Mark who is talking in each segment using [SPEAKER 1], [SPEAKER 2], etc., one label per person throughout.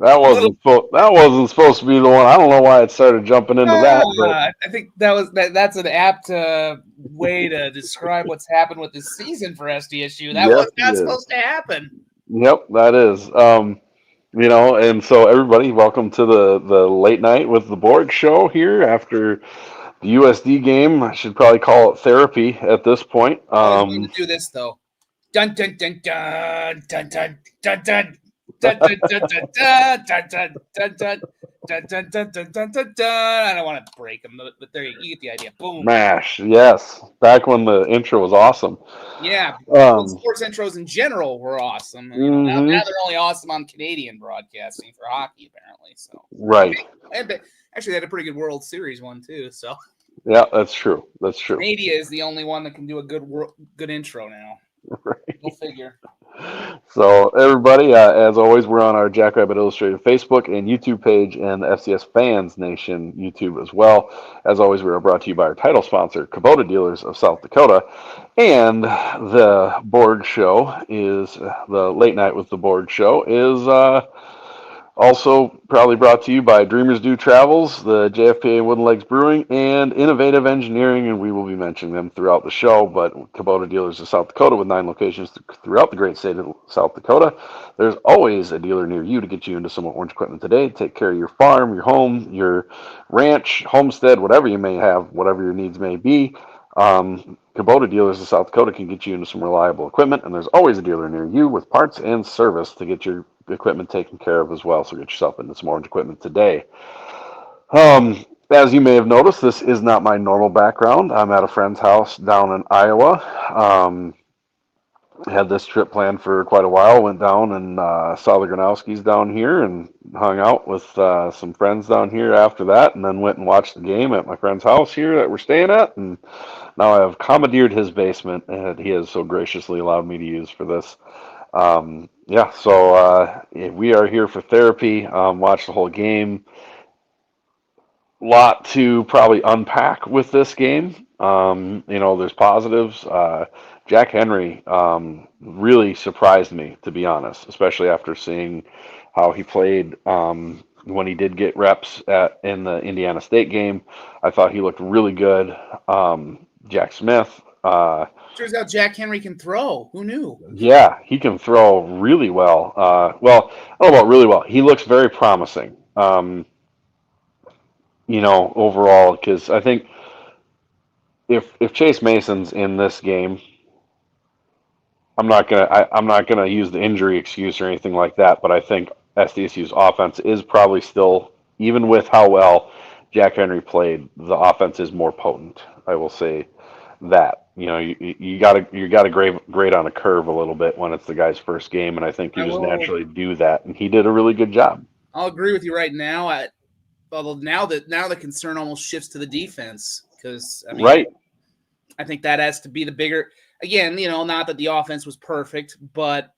[SPEAKER 1] That wasn't supposed to be the one. I don't know why it started jumping into that, but
[SPEAKER 2] I think that's an apt way to describe what's happened with this season for SDSU. That
[SPEAKER 1] yes,
[SPEAKER 2] was
[SPEAKER 1] it
[SPEAKER 2] not
[SPEAKER 1] is.
[SPEAKER 2] supposed to happen.
[SPEAKER 1] Yep, that is. And so everybody, welcome to the late night with the Borg show here after the USD game. I should probably call it therapy at this point.
[SPEAKER 2] I always wanted to do this though. Dun dun dun dun dun dun dun dun. Dun, dun, dun, dun, dun, dun, dun, dun, dun, dun, dun, dun, dun, dun, dun, dun. I don't want to break them, but there you get the idea. Boom.
[SPEAKER 1] Mash, yes. Back when the intro was awesome.
[SPEAKER 2] Yeah, well,
[SPEAKER 1] Um,
[SPEAKER 2] sports intros in general were awesome. Now
[SPEAKER 1] hmm
[SPEAKER 2] they're only awesome on Canadian broadcasting for hockey, apparently. So,
[SPEAKER 1] Right.
[SPEAKER 2] actually, they had a pretty good World Series one too. So,
[SPEAKER 1] Yeah, that's true. That's true.
[SPEAKER 2] Canada is the only one that can do a good intro now. Go figure.
[SPEAKER 1] So, everybody, as always, we're on our Jackrabbit Illustrated Facebook and YouTube page and the FCS Fans Nation YouTube as well. As always, we are brought to you by our title sponsor, Kubota Dealers of South Dakota. And the Borg Show is, the late night with the Borg Show is also probably brought to you by Dreamers Do Travels, the JFPA Wooden Legs Brewing, and Innovative Engineering, and we will be mentioning them throughout the show. But Kubota Dealers of South Dakota with 9 locations throughout the great state of South Dakota. There's always a dealer near you to get you into some orange equipment today. Take care of your farm, your home, your ranch, homestead, whatever you may have, whatever your needs may be. Kubota Dealers of South Dakota can get you into some reliable equipment, and there's always a dealer near you with parts and service to get your equipment taken care of as well. So get yourself into some orange equipment today. As you may have noticed, this is not my normal background. I'm at a friend's house down in Iowa. Had this trip planned for quite a while. Went down and saw the Gronowskis down here and hung out with some friends down here after that, and then went and watched the game at my friend's house here that we're staying at. And now I have commandeered his basement that he has so graciously allowed me to use for this. Yeah, so we are here for therapy. Watch the whole game. Lot to probably unpack with this game. There's positives. Jack Henry really surprised me, to be honest, especially after seeing how he played when he did get reps in the Indiana State game. I thought he looked really good. Jack Smith.
[SPEAKER 2] Turns out Jack Henry can throw. Who knew?
[SPEAKER 1] Yeah, he can throw really well. Well, I don't know about really well. He looks very promising. Overall, because I think if Chase Mason's in this game, I'm not gonna use the injury excuse or anything like that. But I think SDSU's offense is probably still, even with how well Jack Henry played, the offense is more potent. I will say that. You gotta grade on a curve a little bit when it's the guy's first game, and I think you
[SPEAKER 2] I
[SPEAKER 1] just
[SPEAKER 2] will.
[SPEAKER 1] naturally do that, and he did a really good job.
[SPEAKER 2] I'll agree with you right now. Although now the concern almost shifts to the defense because
[SPEAKER 1] Right.
[SPEAKER 2] I think that has to be the bigger. Again, not that the offense was perfect, but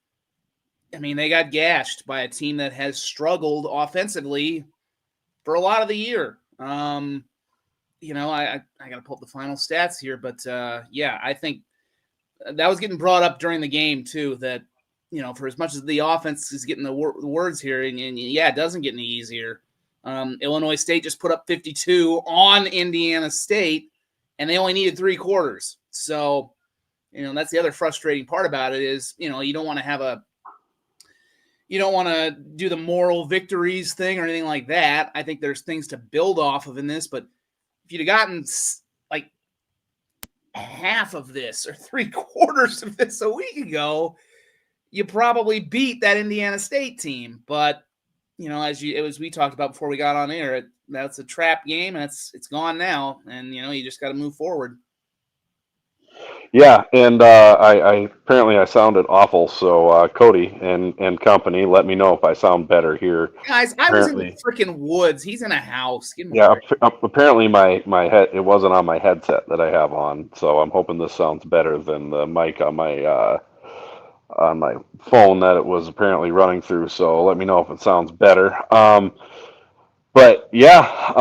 [SPEAKER 2] they got gashed by a team that has struggled offensively for a lot of the year. I got to pull up the final stats here, but yeah, I think that was getting brought up during the game too. That for as much as the offense is getting the words here, and yeah, it doesn't get any easier. Illinois State just put up 52 on Indiana State, and they only needed 3 quarters. So, that's the other frustrating part about it is, you don't want to do the moral victories thing or anything like that. I think there's things to build off of in this, but if you'd have gotten like half of this or 3 quarters of this a week ago, you probably beat that Indiana State team. But as we talked about before we got on air, that's a trap game, and it's gone now, and you just got to move forward.
[SPEAKER 1] Yeah, and I apparently I sounded awful. So Cody and company, let me know if I sound better here.
[SPEAKER 2] Guys, I was in the
[SPEAKER 1] Apparently,
[SPEAKER 2] freaking woods. He's in a house. Give him a
[SPEAKER 1] yeah.
[SPEAKER 2] break.
[SPEAKER 1] Apparently, my head it wasn't on my headset that I have on, so I'm hoping this sounds better than the mic on my phone that it was apparently running through. So let me know if it sounds better. But yeah,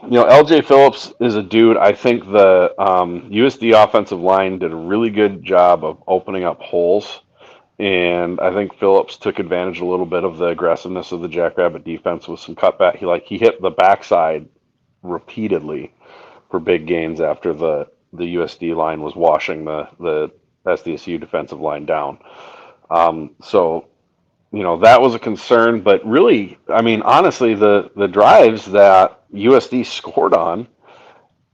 [SPEAKER 1] LJ Phillips is a dude. I think the USD offensive line did a really good job of opening up holes And I think Phillips took advantage a little bit of the aggressiveness of the Jackrabbit defense with some cutback. He hit the backside repeatedly for big gains after the USD line was washing the SDSU defensive line down. So that was a concern, but really, I mean, honestly, the drives that USD scored on,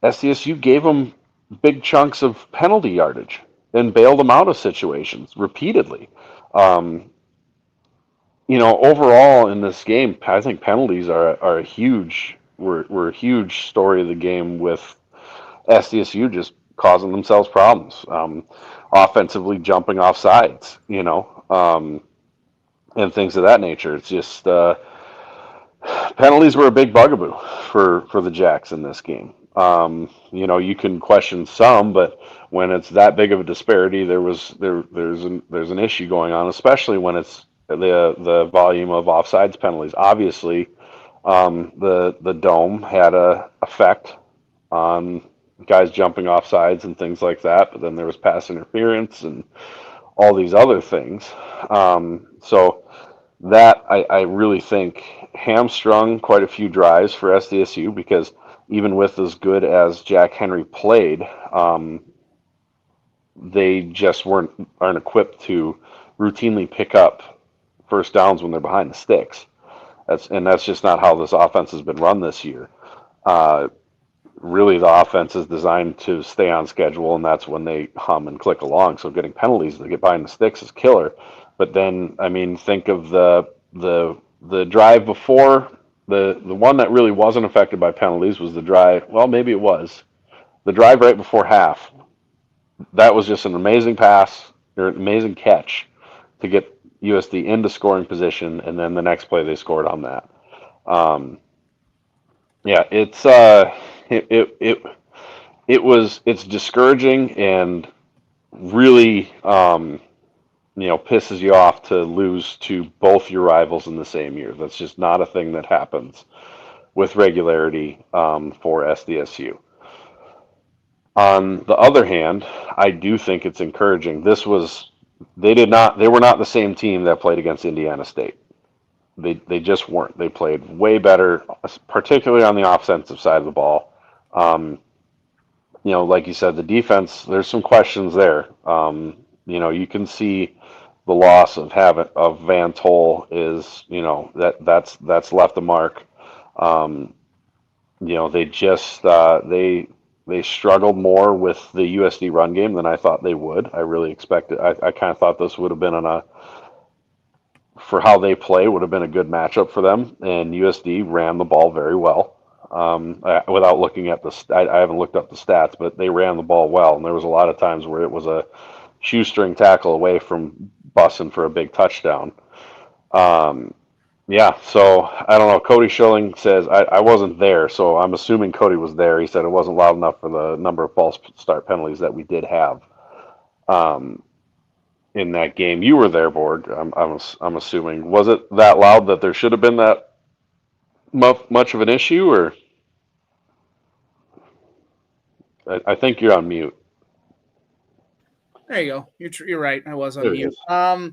[SPEAKER 1] SDSU gave them big chunks of penalty yardage and bailed them out of situations repeatedly. Um, Overall in this game, I think penalties are a huge were a huge story of the game, with SDSU just causing themselves problems, offensively jumping off sides, and things of that nature. It's just penalties were a big bugaboo for the Jacks in this game. You can question some, but when it's that big of a disparity, there's an issue going on, especially when it's the volume of offsides penalties. Obviously, the dome had a effect on guys jumping off sides and things like that, but then there was pass interference and all these other things. So that I really think hamstrung quite a few drives for SDSU, because even with as good as Jack Henry played, they just aren't equipped to routinely pick up first downs when they're behind the sticks. That's just not how this offense has been run this year. Uh, Really, the offense is designed to stay on schedule, and that's when they hum and click along. So getting penalties to get behind the sticks is killer. But then, I mean, think of the drive before, the one that really wasn't affected by penalties was the drive. Well, maybe it was the drive right before half. That was just an amazing pass or an amazing catch to get USD into scoring position, and then the next play they scored on that. Um, yeah, it, it it it's discouraging, and really pisses you off to lose to both your rivals in the same year. That's just not a thing that happens with regularity, for SDSU. On the other hand, I do think it's encouraging. They were not the same team that played against Indiana State. They just weren't. They played way better, particularly on the offensive side of the ball. Um, like you said, the defense, there's some questions there. You can see the loss of Van Tol is, that's left a mark. Um, they just they struggled more with the USD run game than I thought they would. I really expected. I kind of thought this would have been for how they play, would have been a good matchup for them, and USD ran the ball very well. Without looking at I haven't looked up the stats, but they ran the ball well, and there was a lot of times where it was a shoestring tackle away from busting for a big touchdown. Um, yeah, so I don't know. Cody Schilling says I wasn't there, so I'm assuming Cody was there. He said it wasn't loud enough for the number of false start penalties that we did have. Um, in that game. You were there, Borg. I'm assuming. Was it that loud that there should have been that much of an issue, or I think you're on mute.
[SPEAKER 2] There you go. You're right. I was on
[SPEAKER 1] There it
[SPEAKER 2] mute.
[SPEAKER 1] is.
[SPEAKER 2] I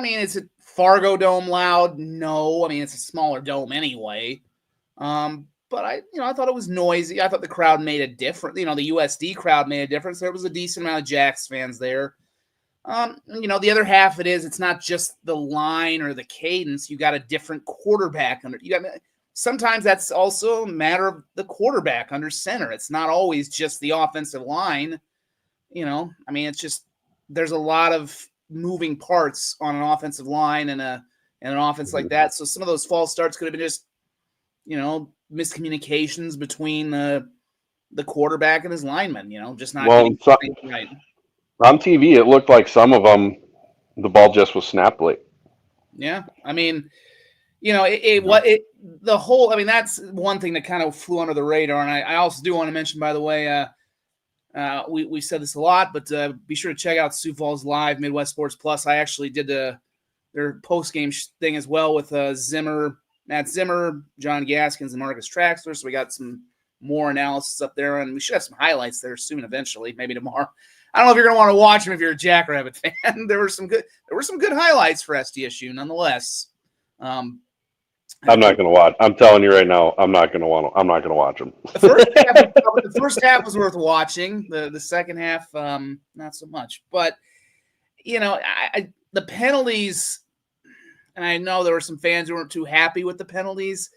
[SPEAKER 2] mean, is it Fargo Dome loud? No. I mean, it's a smaller dome anyway. But I thought it was noisy. I thought the crowd made a difference. The USD crowd made a difference. There was a decent amount of Jacks fans there. The other half of it is it's not just the line or the cadence. You got a different quarterback under. Sometimes that's also a matter of the quarterback under center. It's not always just the offensive line. I mean, it's just there's a lot of moving parts on an offensive line and an offense like that. So some of those false starts could have been just miscommunications between the quarterback and his lineman. Just not getting things right.
[SPEAKER 1] On TV, it looked like some of them, the ball just was snapped late.
[SPEAKER 2] Yeah, I mean, the whole. I mean, that's one thing that kind of flew under the radar. And I also do want to mention, by the way, we said this a lot, but be sure to check out Sioux Falls Live, Midwest Sports Plus. I actually did their post game thing as well with Matt Zimmer, John Gaskins, and Marcus Traxler. So we got some more analysis up there, and we should have some highlights there soon, eventually, maybe tomorrow. I don't know if you're going to want to watch them if you're a Jackrabbit fan. There were some good highlights for SDSU nonetheless.
[SPEAKER 1] I'm not going to watch. I'm telling you right now, I'm not going to watch them.
[SPEAKER 2] The first half was worth watching. The second half, not so much. But the penalties, and I know there were some fans who weren't too happy with the penalties.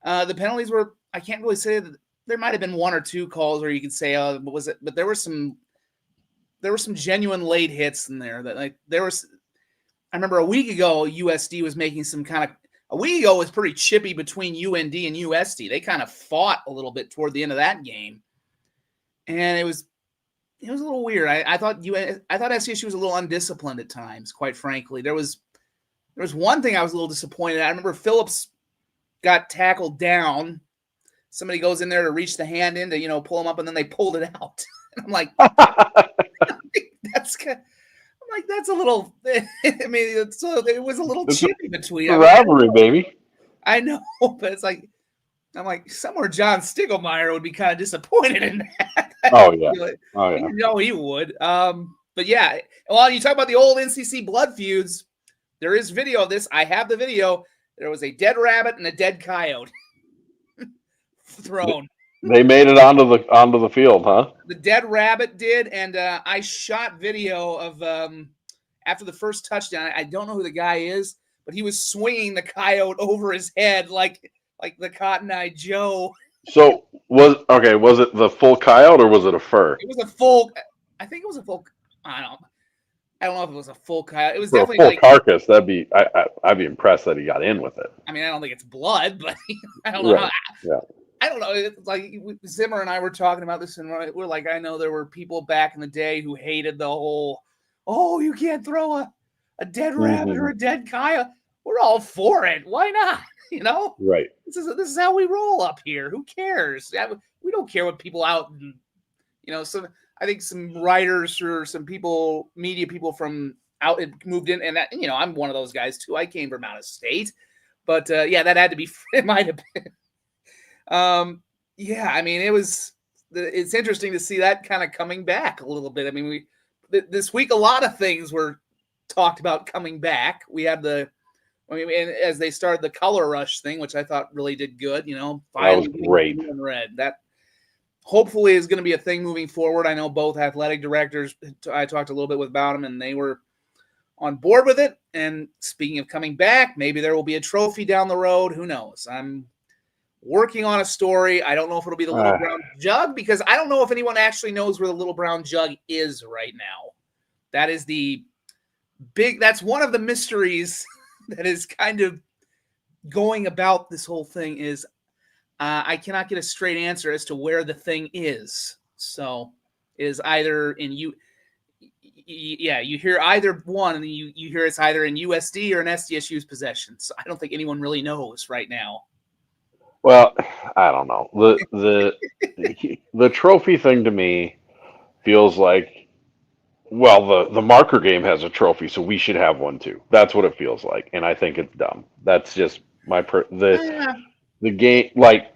[SPEAKER 2] The penalties were, I can't really say that there might have been one or two calls where you could say, "Oh, what was it?" But there were some genuine late hits in there that I remember a week ago, USD was making some kind of. A week ago was pretty chippy between UND and USD. They kind of fought a little bit toward the end of that game, and it was a little weird. I thought SDSU was a little undisciplined at times. Quite frankly, there was one thing I was a little disappointed. I remember Phillips got tackled down. Somebody goes in there to reach the hand in to pull him up, and then they pulled it out. And I'm like, that's a little. I mean, it was a little chippy between.
[SPEAKER 1] Rivalry, baby.
[SPEAKER 2] I know, but it's like I'm like somewhere John Stiglmeyer would be kind of disappointed in that.
[SPEAKER 1] Oh yeah,
[SPEAKER 2] You know he would. But yeah, well, you talk about the old NCC blood feuds. There is video of this. I have the video. There was a dead rabbit and a dead coyote thrown.
[SPEAKER 1] They made it onto the field, huh?
[SPEAKER 2] The dead rabbit did, and I shot video of after the first touchdown. I don't know who the guy is, but he was swinging the coyote over his head like the Cotton Eye Joe.
[SPEAKER 1] So was it the full coyote or was it a fur?
[SPEAKER 2] It was a full. I think it was a full. I don't know if it was a full coyote. It was
[SPEAKER 1] For
[SPEAKER 2] definitely
[SPEAKER 1] a full carcass. That'd be. I'd be impressed that he got in with it.
[SPEAKER 2] I mean, I don't think it's blood, but I don't know.
[SPEAKER 1] Right. Yeah.
[SPEAKER 2] I don't know. It's like Zimmer and I were talking about this, and we're like, I know there were people back in the day who hated the whole, "Oh, you can't throw a dead rabbit or a dead coyote." We're all for it. Why not?
[SPEAKER 1] Right.
[SPEAKER 2] This is how we roll up here. Who cares? We don't care what people out and some. I think some writers or some people, media people from out had moved in, and that I'm one of those guys too. I came from out of state, but that had to be. It might have been. I mean, it's interesting to see that kind of coming back a little bit. I mean, this week, a lot of things were talked about coming back. We had as they started the color rush thing, which I thought really did good,
[SPEAKER 1] that was great.
[SPEAKER 2] And red. That hopefully is going to be a thing moving forward. I know both athletic directors, I talked a little bit about them and they were on board with it. And speaking of coming back, maybe there will be a trophy down the road. Who knows? I'm working on a story. I don't know if it'll be the Little Brown Jug because I don't know if anyone actually knows where the Little Brown Jug is right now. That is that's one of the mysteries that is kind of going about this whole thing is I cannot get a straight answer as to where the thing is. So is either in you hear either one and you hear it's either in USD or in SDSU's possession. So I don't think anyone really knows right now.
[SPEAKER 1] Well, I don't know. The trophy thing to me feels like, well, the marker game has a trophy, so we should have one too. That's what it feels like, and I think it's dumb. That's just my the game. Like,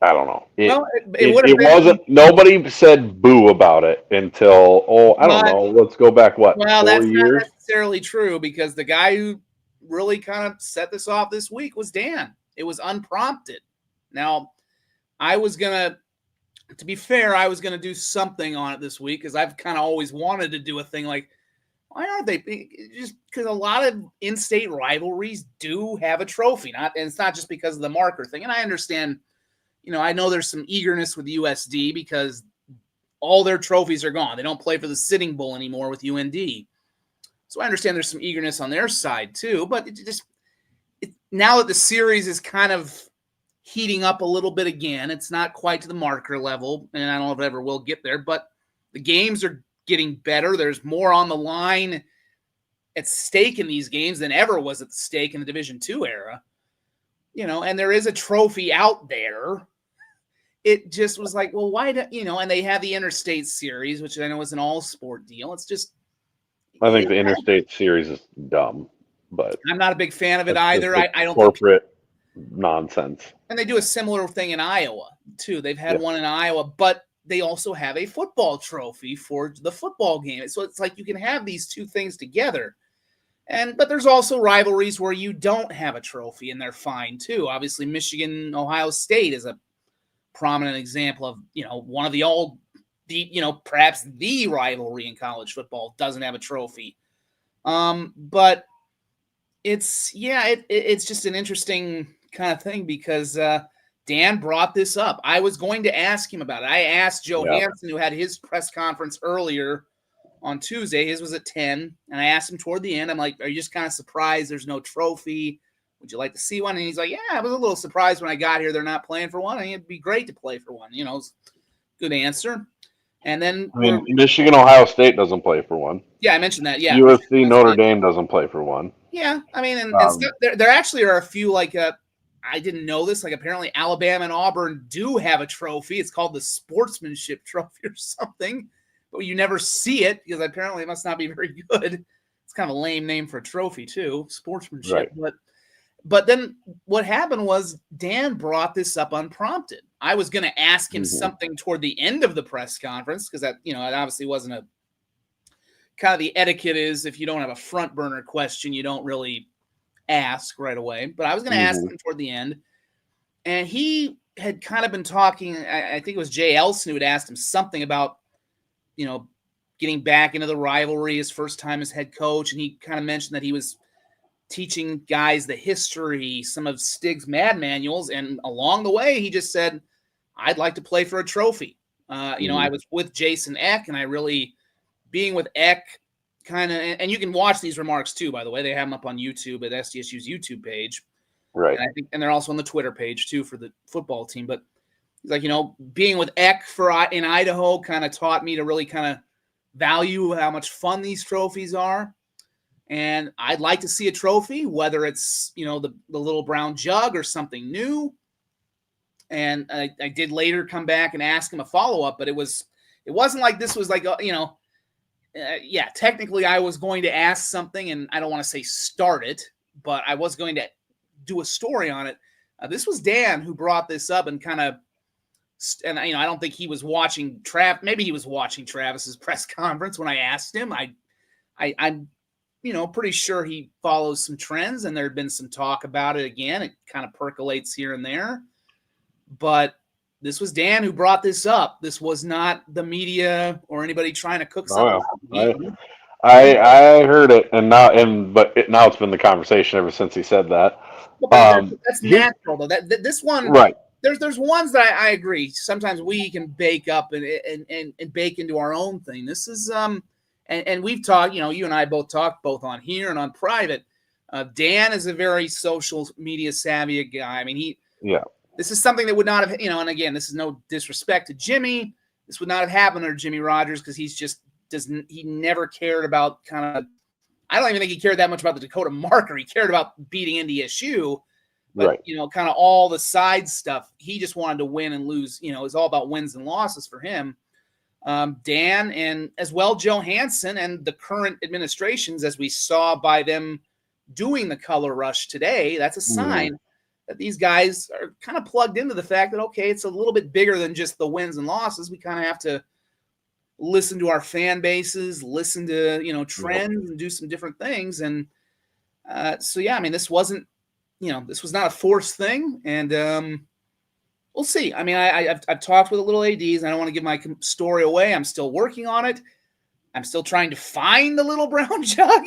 [SPEAKER 1] I don't know. It wasn't. Nobody said boo about it until I don't know. Let's go back 4
[SPEAKER 2] that's
[SPEAKER 1] years?
[SPEAKER 2] Not necessarily true because the guy who really kind of set this off this week was Dan. It was unprompted. Now, to be fair, I was going to do something on it this week because I've kind of always wanted to do a thing like, why aren't they? Just because a lot of in-state rivalries do have a trophy. And it's not just because of the marker thing. And I understand, I know there's some eagerness with USD because all their trophies are gone. They don't play for the Sitting Bull anymore with UND. So I understand there's some eagerness on their side too. But now that the series is kind of heating up a little bit again, it's not quite to the marker level, and I don't know if it ever will get there, but the games are getting better. There's more on the line at stake in these games than ever was at stake in the Division II era. And there is a trophy out there. It just was like, well, why and they have the Interstate Series, which I know is an all-sport deal. It's just...
[SPEAKER 1] I think the Interstate Series is dumb. But
[SPEAKER 2] I'm not a big fan of it either. I don't
[SPEAKER 1] corporate nonsense.
[SPEAKER 2] And they do a similar thing in Iowa too. They've had one in Iowa, but they also have a football trophy for the football game. So it's like you can have these two things together. But there's also rivalries where you don't have a trophy, and they're fine too. Obviously, Michigan, Ohio State is a prominent example of, one of perhaps the rivalry in college football doesn't have a trophy. But it's just an interesting kind of thing because Dan brought this up. I was going to ask him about it. I asked Joe Hansen, who had his press conference earlier on Tuesday. His was at 10, and I asked him toward the end. I'm like, "Are you just kind of surprised there's no trophy? Would you like to see one?" And he's like, "Yeah, I was a little surprised when I got here. They're not playing for one. I think it'd be great to play for one." Good answer. And then
[SPEAKER 1] Michigan, Ohio State doesn't play for one.
[SPEAKER 2] Yeah, I mentioned that. Yeah,
[SPEAKER 1] USD, Notre Dame doesn't play for one.
[SPEAKER 2] Yeah, I mean, and there actually are a few I didn't know this. Like apparently, Alabama and Auburn do have a trophy. It's called the Sportsmanship Trophy or something, but you never see it because apparently it must not be very good. It's kind of a lame name for a trophy too, sportsmanship.
[SPEAKER 1] Right.
[SPEAKER 2] But then what happened was Dan brought this up unprompted. I was going to ask him something toward the end of the press conference because that, it obviously wasn't a kind of the etiquette is if you don't have a front burner question, you don't really ask right away. But I was going to ask him toward the end, and he had kind of been talking. I think it was Jay Elson who had asked him something about, getting back into the rivalry his first time as head coach, and he kind of mentioned that he was teaching guys the history, some of Stig's Mad Manuals, and along the way he just said, "I'd like to play for a trophy." I was with Jason Eck, and I really being with Eck kind of, and you can watch these remarks too, by the way. They have them up on YouTube at SDSU's YouTube page.
[SPEAKER 1] Right.
[SPEAKER 2] And they're also on the Twitter page too for the football team. But he's like, being with Eck in Idaho kind of taught me to really kind of value how much fun these trophies are. And I'd like to see a trophy, whether it's, the little brown jug or something new. And I did later come back and ask him a follow-up, but it wasn't like this was like, technically I was going to ask something, and I don't want to say start it, but I was going to do a story on it. This was Dan who brought this up and kind of, and I don't think he was watching maybe he was watching Travis's press conference when I asked him. I'm pretty sure he follows some trends, and there had been some talk about it again. It kind of percolates here and there, but this was Dan who brought this up. This was not the media or anybody trying to cook something.
[SPEAKER 1] I heard it, now it's been the conversation ever since he said that.
[SPEAKER 2] That's natural, though. This one,
[SPEAKER 1] right?
[SPEAKER 2] There's ones that I agree. Sometimes we can bake up and bake into our own thing. This is and we've talked. You and I both talked both on here and on private. Dan is a very social media savvy guy. I mean, this is something that would not have, and again, this is no disrespect to Jimmy. This would not have happened under Jimmy Rogers because he never cared about I don't even think he cared that much about the Dakota marker. He cared about beating NDSU, but, kind of all the side stuff. He just wanted to win and lose. It's all about wins and losses for him. Dan and as well Joe Hansen and the current administrations, as we saw by them doing the color rush today, that's a sign that these guys are kind of plugged into the fact that, okay, it's a little bit bigger than just the wins and losses. We kind of have to listen to our fan bases, listen to, trends and do some different things. And this wasn't, this was not a forced thing. And we'll see. I mean, I've talked with the little ADs. I don't want to give my story away. I'm still working on it. I'm still trying to find the little brown jug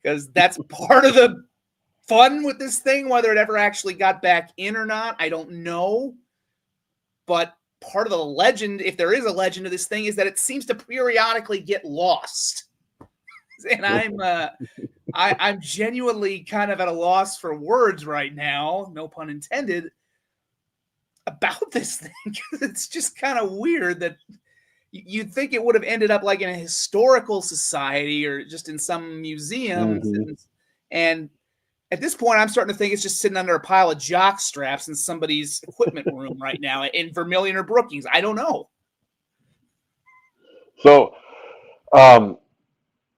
[SPEAKER 2] because that's part of the fun with this thing. Whether it ever actually got back in or not, I don't know. But part of the legend, if there is a legend of this thing, is that it seems to periodically get lost. And I'm genuinely kind of at a loss for words right now, no pun intended, about this thing. It's just kind of weird that you'd think it would have ended up like in a historical society or just in some museums. And at this point, I'm starting to think it's just sitting under a pile of jock straps in somebody's equipment room right now in Vermilion or Brookings. I don't know.
[SPEAKER 1] So,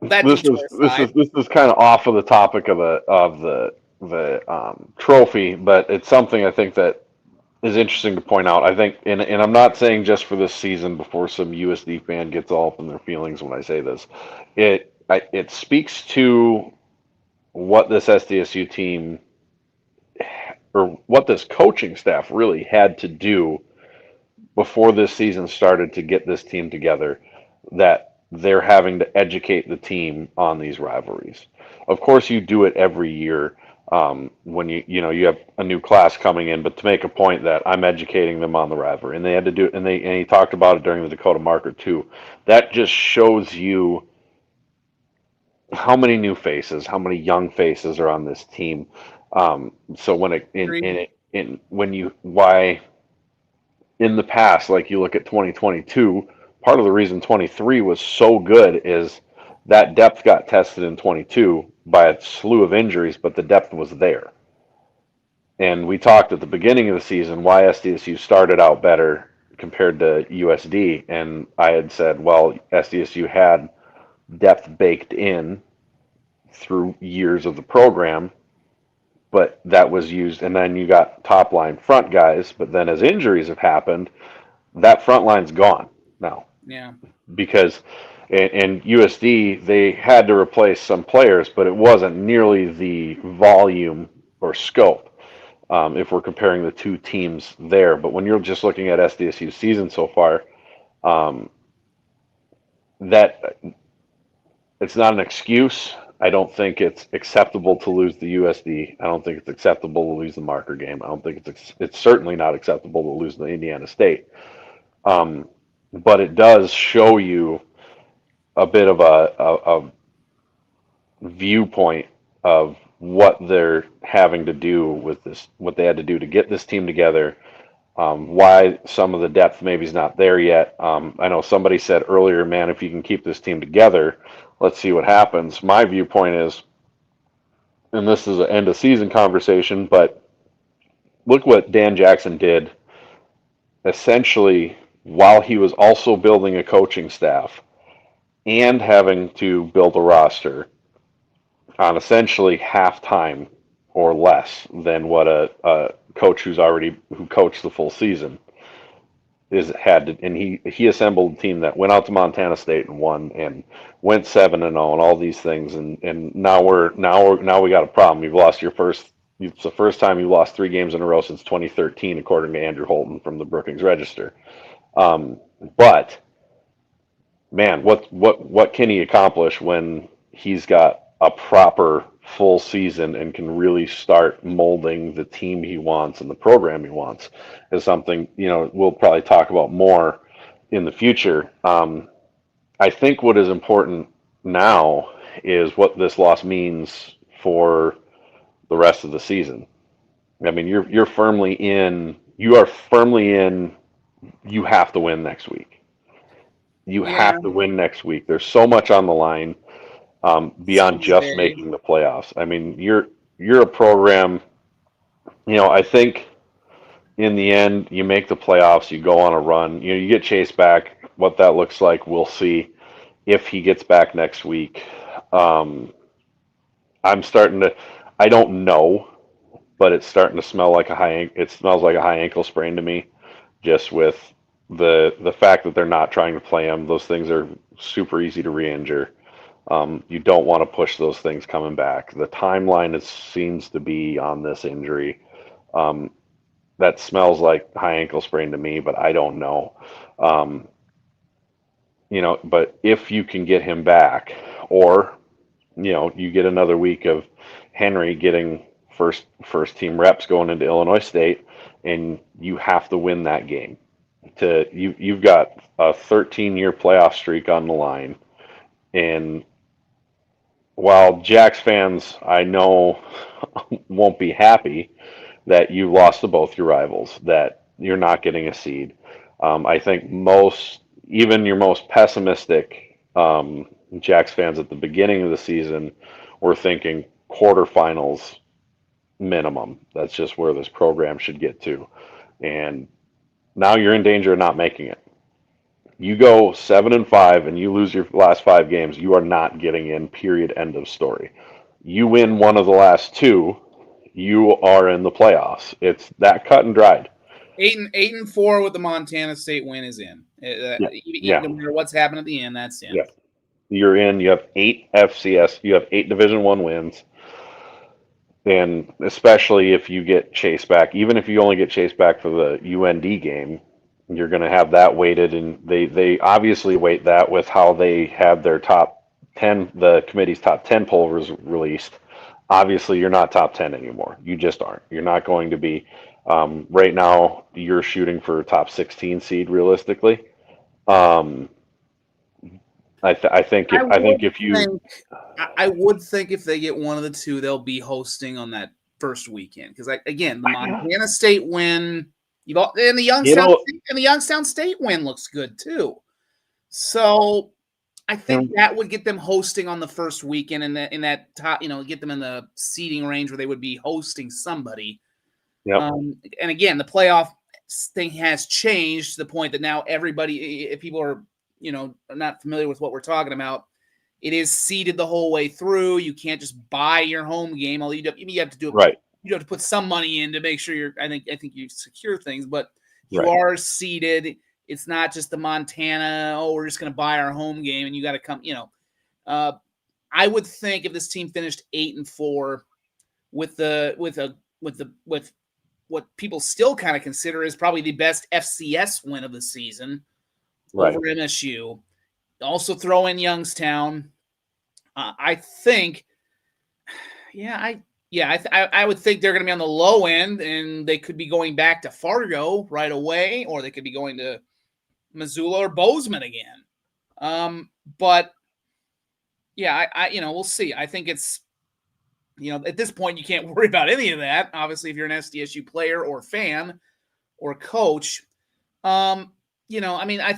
[SPEAKER 1] this is kind of off of the topic of the trophy, but it's something I think that is interesting to point out. I think, and I'm not saying just for this season before some USD fan gets all up in their feelings when I say this. It speaks to what this SDSU team or what this coaching staff really had to do before this season started to get this team together, that they're having to educate the team on these rivalries. Of course, you do it every year when you have a new class coming in, but to make a point that I'm educating them on the rivalry, and they had to do it, and he talked about it during the Dakota Market too. That just shows you how many new faces, how many young faces are on this team. So when it in
[SPEAKER 2] Agreed.
[SPEAKER 1] it in when you why in the past, like you look at 2022, part of the reason 23 was so good is that depth got tested in 22 by a slew of injuries, but the depth was there. And we talked at the beginning of the season why SDSU started out better compared to USD. And I had said, well, SDSU had depth baked in through years of the program, but that was used. And then you got top line front guys. But then as injuries have happened, that front line's gone now
[SPEAKER 2] Yeah.
[SPEAKER 1] because in USD they had to replace some players, but it wasn't nearly the volume or scope if we're comparing the two teams there. But when you're just looking at SDSU's season so far, um, that it's not an excuse. I don't think it's acceptable to lose the USD. I don't think it's acceptable to lose the marker game. I don't think it's certainly not acceptable to lose the Indiana State. Um, but it does show you a bit of a viewpoint of what they're having to do with this, what they had to do to get this team together. Why some of the depth maybe is not there yet. I know somebody said earlier, man, if you can keep this team together, let's see what happens. My viewpoint is, and this is an end of season conversation, but look what Dan Jackson did essentially while he was also building a coaching staff and having to build a roster on essentially half time or less than what a coach who coached the full season is had to, and he assembled a team that went out to Montana State and won and went 7-0 and all these things, and now we got a problem. You've lost your first. It's the first time you've lost 3 games in a row since 2013, according to Andrew Holton from the Brookings Register. Um, but man, what can he accomplish when he's got a proper full season and can really start molding the team he wants and the program he wants is something, we'll probably talk about more in the future. I think what is important now is what this loss means for the rest of the season. I mean, you are firmly in, you have to win next week. You
[SPEAKER 2] Yeah.
[SPEAKER 1] have to win next week. There's so much on the line beyond
[SPEAKER 2] Seems
[SPEAKER 1] just
[SPEAKER 2] very.
[SPEAKER 1] making the playoffs. I mean, you're a program. I think in the end, you make the playoffs, you go on a run. You get Chase back. What that looks like, we'll see if he gets back next week. Um, I'm starting to. I don't know, but it's starting to smell like it smells like a high ankle sprain to me, just with the fact that they're not trying to play him. Those things are super easy to re-injure. You don't want to push those things coming back. The timeline seems to be on this injury. Um, that smells like high ankle sprain to me, but I don't know. Um, but if you can get him back, or you get another week of Henry getting first team reps going into Illinois State, and you have to win that game. You've got a 13-year playoff streak on the line, and while Jacks fans I know won't be happy that you lost to both your rivals, that you're not getting a seed. I think even your most pessimistic Jacks fans at the beginning of the season were thinking quarterfinals minimum. That's just where this program should get to. And now you're in danger of not making it. You go 7-5 and you lose your last 5 games, you are not getting in, period, end of story. You win one of the last two, you are in the playoffs. It's that cut and dried.
[SPEAKER 2] 8-4 with the Montana State win is in.
[SPEAKER 1] Yeah.
[SPEAKER 2] No matter what's happened at the end, that's in.
[SPEAKER 1] Yeah. You're in. You have 8 FCS. You have 8 Division One wins. And especially if you get chased back, even if you only get chased back for the UND game, you're going to have that weighted, and they obviously weight that with how they had their top 10, the committee's top 10 poll was released. Obviously, you're not top 10 anymore. You just aren't. You're not going to be. Right now, you're shooting for top 16 seed realistically. I think if you
[SPEAKER 2] I would think if they get one of the two, they'll be hosting on that first weekend because, again, the Montana State win, and the Youngstown State win looks good too. So I think that would get them hosting on the first weekend, and in that top, get them in the seeding range where they would be hosting somebody.
[SPEAKER 1] Yep.
[SPEAKER 2] And again, the playoff thing has changed to the point that now everybody, if people are not familiar with what we're talking about, it is seeded the whole way through. You can't just buy your home game. Although you have to do it
[SPEAKER 1] right.
[SPEAKER 2] You have to put some money in to make sure I think you secure things, but you are seeded. It's not just the Montana. Oh, we're just going to buy our home game, and you got to come. I would think if this team finished 8-4 with what people still kind of consider is probably the best FCS win of the season over MSU. Also throw in Youngstown. I think, I would think they're going to be on the low end, and they could be going back to Fargo right away, or they could be going to Missoula or Bozeman again. But yeah, we'll see. I think it's, at this point you can't worry about any of that. Obviously, if you're an SDSU player or fan or coach. I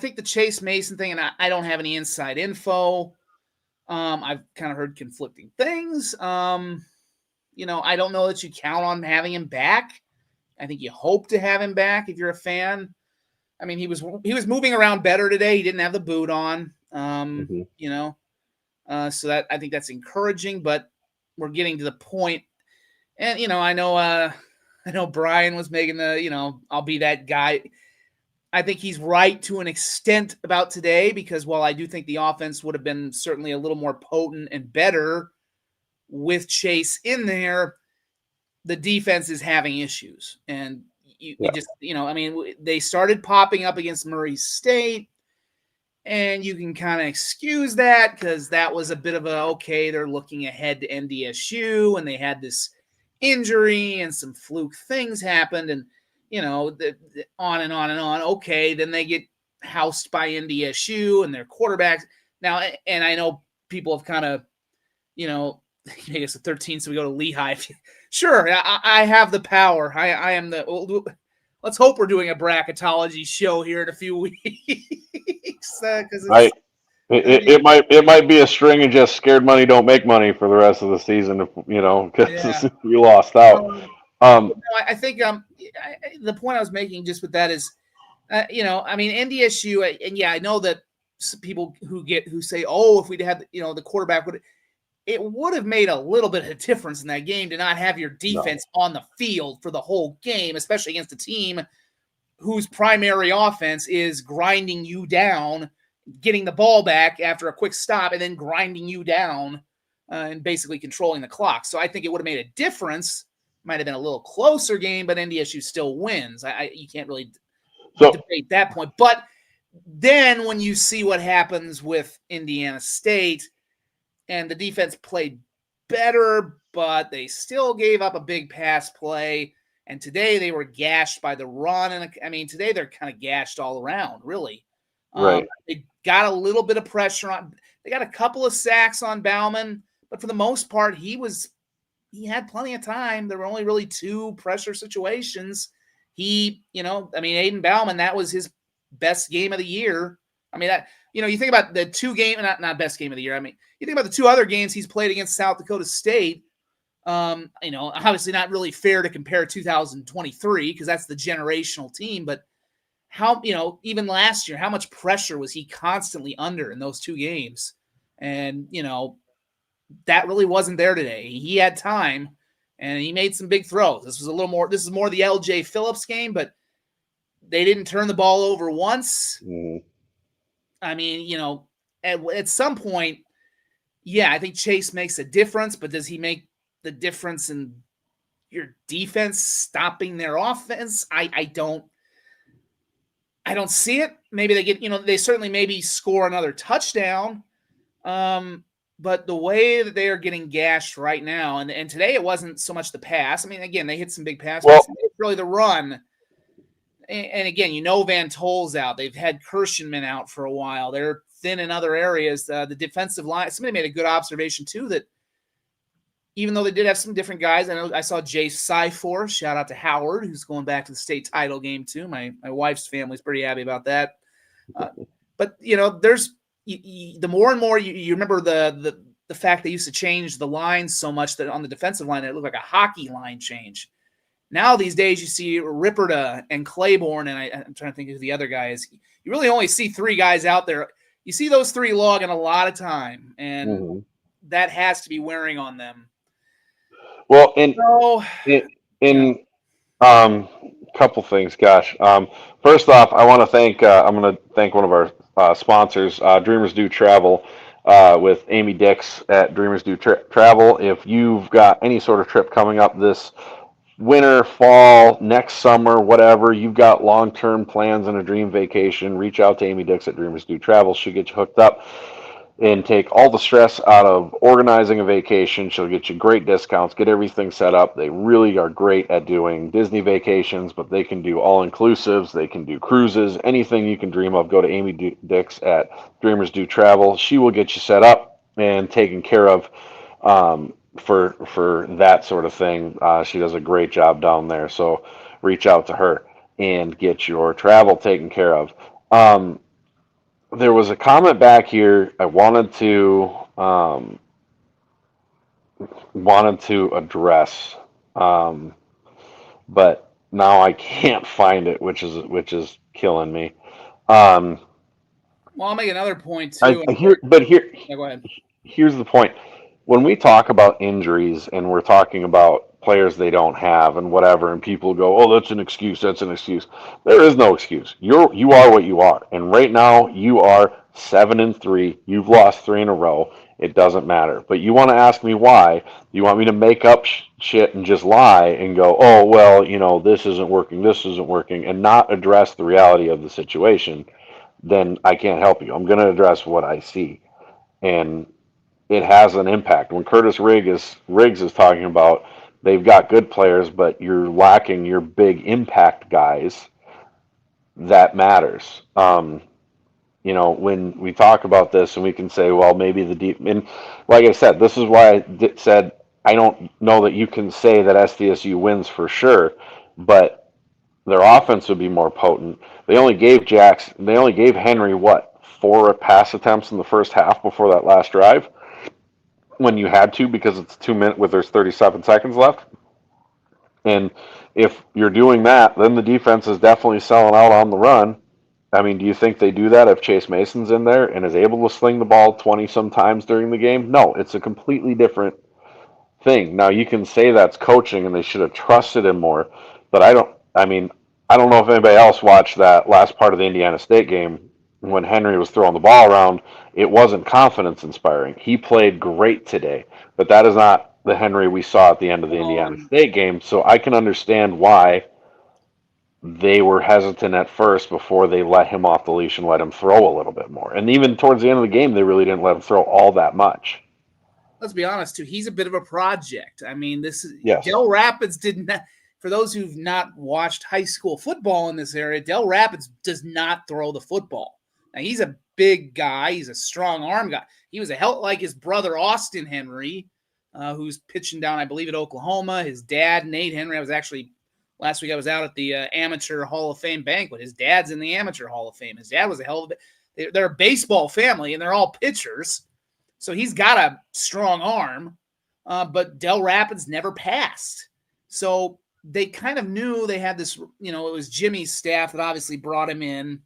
[SPEAKER 2] think the Chase Mason thing, and I don't have any inside info. I've kind of heard conflicting things. I don't know that you count on having him back. I think you hope to have him back if you're a fan. I mean, he was moving around better today. He didn't have the boot on. So that I think that's encouraging, but we're getting to the point, and I know Brian was making the I'll be that guy. I think he's right to an extent about today, because while I do think the offense would have been certainly a little more potent and better with Chase in there, the defense is having issues. And they started popping up against Murray State, and you can kind of excuse that because that was a bit of they're looking ahead to NDSU, and they had this injury and some fluke things happened, and on and on and on. Okay, then they get housed by NDSU and their quarterbacks. Now, and I know people have kind of, I guess the 13, so we go to Lehigh. Sure, I have the power. I am the. Let's hope we're doing a bracketology show here in a few weeks.
[SPEAKER 1] It might be a string of just scared money don't make money for the rest of the season, because we lost out.
[SPEAKER 2] I think the point I was making just with that is, NDSU, and I know that people who say, oh, if we'd had the quarterback it would have made a little bit of a difference in that game to not have your defense on the field for the whole game, especially against a team whose primary offense is grinding you down, getting the ball back after a quick stop, and then grinding you down and basically controlling the clock. So I think it would have made a difference. Might have been a little closer game, but NDSU still wins. You can't really debate that point. But then when you see what happens with Indiana State, and the defense played better, but they still gave up a big pass play. And today they were gashed by the run. And today they're kind of gashed all around, really.
[SPEAKER 1] Right.
[SPEAKER 2] They got a little bit of pressure on. They got a couple of sacks on Bauman, but for the most part, he had plenty of time. There were only really 2 pressure situations. Aiden Bauman, that was his best game of the year. You think about the 2 game, not best game of the year. You think about the 2 other games he's played against South Dakota State. Obviously not really fair to compare 2023 because that's the generational team, but how, even last year, how much pressure was he constantly under in those 2 games? And, that really wasn't there today. He had time and he made some big throws. This is more the LJ Phillips game, but They didn't turn the ball over once.
[SPEAKER 1] Mm-hmm.
[SPEAKER 2] I mean, at some point, yeah, I think Chase makes a difference, but does he make the difference in your defense stopping their offense? I don't see it. Maybe they get, they certainly maybe score another touchdown. But the way that they are getting gashed right now, and today it wasn't so much the pass. I mean, again, they hit some big passes, but it's really the run. And again, Van Tol's out. They've had Kirschenman out for a while. They're thin in other areas. The defensive line, somebody made a good observation too, that even though they did have some different guys, I saw Jay Syfor, shout out to Howard, who's going back to the state title game too. My wife's family's pretty happy about that. But there's the more and more you remember the fact they used to change the lines so much that on the defensive line it looked like a hockey line change. Now these days you see Ripperda and Claiborne, and I'm trying to think of who the other guy is. You really only see three guys out there. You see those three logging a lot of time, and that has to be wearing on them.
[SPEAKER 1] Well, couple things. Gosh, first off, I want to thank. I'm going to thank one of our sponsors, Dreamers Do Travel, with Amy Dix at Dreamers Do Travel. If you've got any sort of trip coming up this winter, fall, next summer, whatever, you've got long-term plans and a dream vacation, reach out to Amy Dix at Dreamers Do Travel. She'll get you hooked up and take all the stress out of organizing a vacation. She'll get you great discounts, get everything set up. They really are great at doing Disney vacations, but they can do all-inclusives. They can do cruises, anything you can dream of. Go to Amy Dix at Dreamers Do Travel. She will get you set up and taken care of for that sort of thing. She does a great job down there. So reach out to her and get your travel taken care of. There was a comment back here I wanted to address, but now I can't find it, which is killing me.
[SPEAKER 2] Well, I'll make another point too.
[SPEAKER 1] Yeah,
[SPEAKER 2] go ahead.
[SPEAKER 1] Here's the point. When we talk about injuries and we're talking about players they don't have and whatever, and people go, "Oh, that's an excuse. That's an excuse." There is no excuse. You are what you are, and right now you are 7-3. You've lost 3 in a row. It doesn't matter. But you want to ask me why? You want me to make up shit and just lie and go, "Oh, well, this isn't working," and not address the reality of the situation? Then I can't help you. I'm going to address what I see, and it has an impact. When Curtis Riggs is talking about they've got good players, but you're lacking your big impact guys, that matters. When we talk about this and we can say, well, maybe and like I said, this is why I said I don't know that you can say that SDSU wins for sure, but their offense would be more potent. They only gave Henry, 4 pass attempts in the first half before that last drive, when you had to, because it's 2 minutes with there's 37 seconds left. And if you're doing that, then the defense is definitely selling out on the run. I mean, do you think they do that if Chase Mason's in there and is able to sling the ball 20 some times during the game? No, it's a completely different thing. Now, you can say that's coaching and they should have trusted him more, but I don't know if anybody else watched that last part of the Indiana State game when Henry was throwing the ball around. It wasn't confidence inspiring. He played great today, but that is not the Henry we saw at the end of the Indiana State game. So I can understand why they were hesitant at first before they let him off the leash and let him throw a little bit more. And even towards the end of the game, they really didn't let him throw all that much.
[SPEAKER 2] Let's be honest, too. He's a bit of a project. I mean,
[SPEAKER 1] yes.
[SPEAKER 2] Del Rapids did not. For those who've not watched high school football in this area, Del Rapids does not throw the football. Now, he's a big guy. He's a strong arm guy. He was a hell like his brother, Austin Henry, who's pitching down, I believe, at Oklahoma. His dad, Nate Henry, last week I was out at the Amateur Hall of Fame banquet. His dad's in the Amateur Hall of Fame. His dad was a hell of a – they're a baseball family, and they're all pitchers. So he's got a strong arm, but Del Rapids never passed. So they kind of knew they had this, it was Jimmy's staff that obviously brought him in.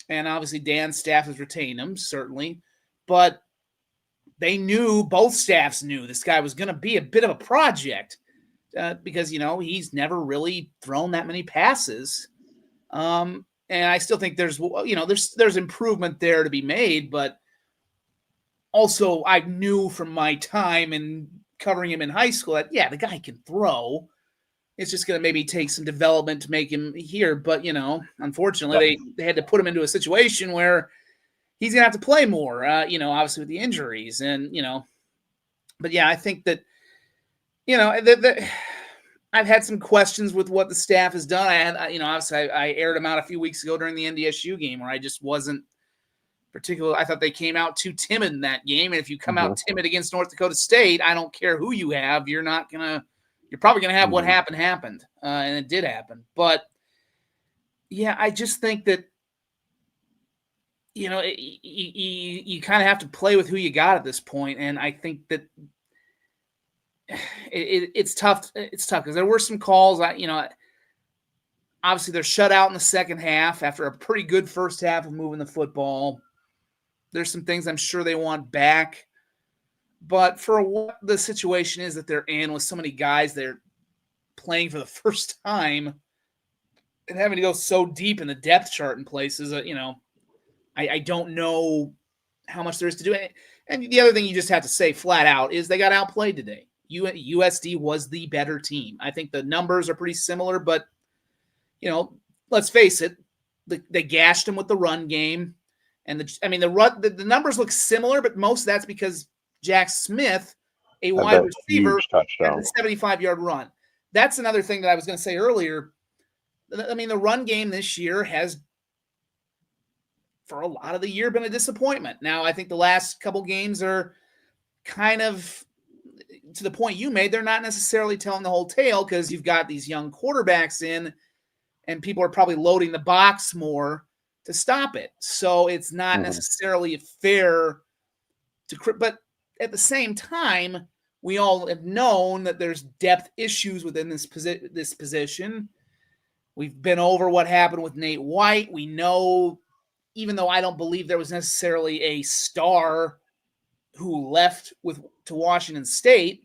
[SPEAKER 2] And obviously Dan's staff has retained him, certainly. But they knew, both staffs knew, this guy was going to be a bit of a project because, he's never really thrown that many passes. And I still think there's improvement there to be made, but also I knew from my time in covering him in high school that, yeah, the guy can throw. It's just going to maybe take some development to make him here. But, unfortunately, they had to put him into a situation where he's going to have to play more, obviously with the injuries. And, but yeah, I think that, I've had some questions with what the staff has done. Obviously I aired them out a few weeks ago during the NDSU game where I just wasn't particularly. I thought they came out too timid in that game. And if you come out timid against North Dakota State, I don't care who you have. You're probably going to have what happened. And it did happen. But yeah, I just think that, you kind of have to play with who you got at this point. And I think that it's tough. It's tough because there were some calls. Obviously they're shut out in the second half after a pretty good first half of moving the football. There's some things I'm sure they want back, but for what the situation is that they're in with so many guys they're playing for the first time and having to go so deep in the depth chart in places, I don't know how much there is to do. And the other thing you just have to say flat out is they got outplayed today. USD was the better team. I think the numbers are pretty similar, but, let's face it, they gashed them with the run game. And the numbers look similar, but most of that's because Jack Smith, a wide receiver, had a 75-yard run. That's another thing that I was going to say earlier. The run game this year has, for a lot of the year, been a disappointment. Now, I think the last couple games are kind of, to the point you made, they're not necessarily telling the whole tale because you've got these young quarterbacks in and people are probably loading the box more to stop it. So it's not necessarily fair but at the same time, we all have known that there's depth issues within this position. We've been over what happened with Nate White. We know, even though I don't believe there was necessarily a star who left to Washington State,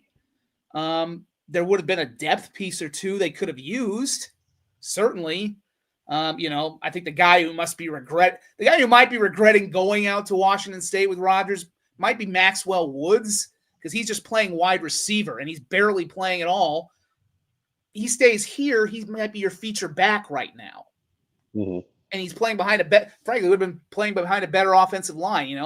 [SPEAKER 2] there would have been a depth piece or two they could have used. Certainly, I think the guy who might be regretting going out to Washington State with Rodgers might be Maxwell Woods because he's just playing wide receiver and he's barely playing at all. He stays here, he might be your feature back right now. And he's playing behind frankly, would have been playing behind a better offensive line.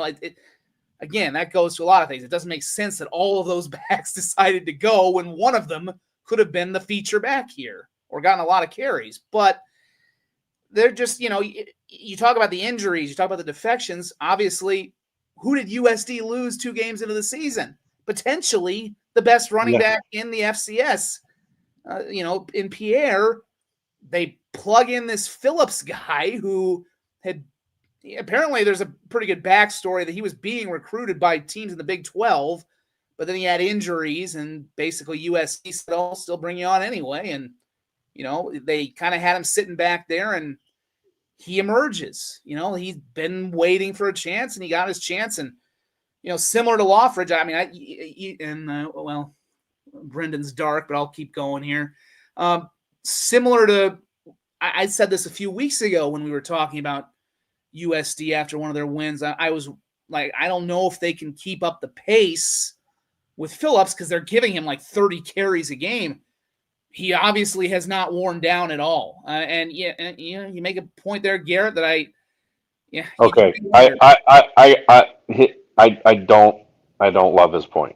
[SPEAKER 2] Again, that goes to a lot of things. It doesn't make sense that all of those backs decided to go when one of them could have been the feature back here or gotten a lot of carries. But they're just, you talk about the injuries, you talk about the defections. Obviously, who did USD lose 2 games into the season? Potentially the best running back in the FCS. In Pierre, they plug in this Phillips guy who had apparently there's a pretty good backstory that he was being recruited by teams in the Big 12, but then he had injuries and basically USC said, "I'll still bring you on anyway." And, they kind of had him sitting back there and he emerges. He's been waiting for a chance and he got his chance. And, similar to Loffridge, Brendan's dark, but I'll keep going here. Similar to, I said this a few weeks ago when we were talking about USD after one of their wins. I was like, I don't know if they can keep up the pace with Phillips because they're giving him like 30 carries a game. He obviously has not worn down at all. You make a point there, Garrett, that
[SPEAKER 1] Okay. I don't love his point.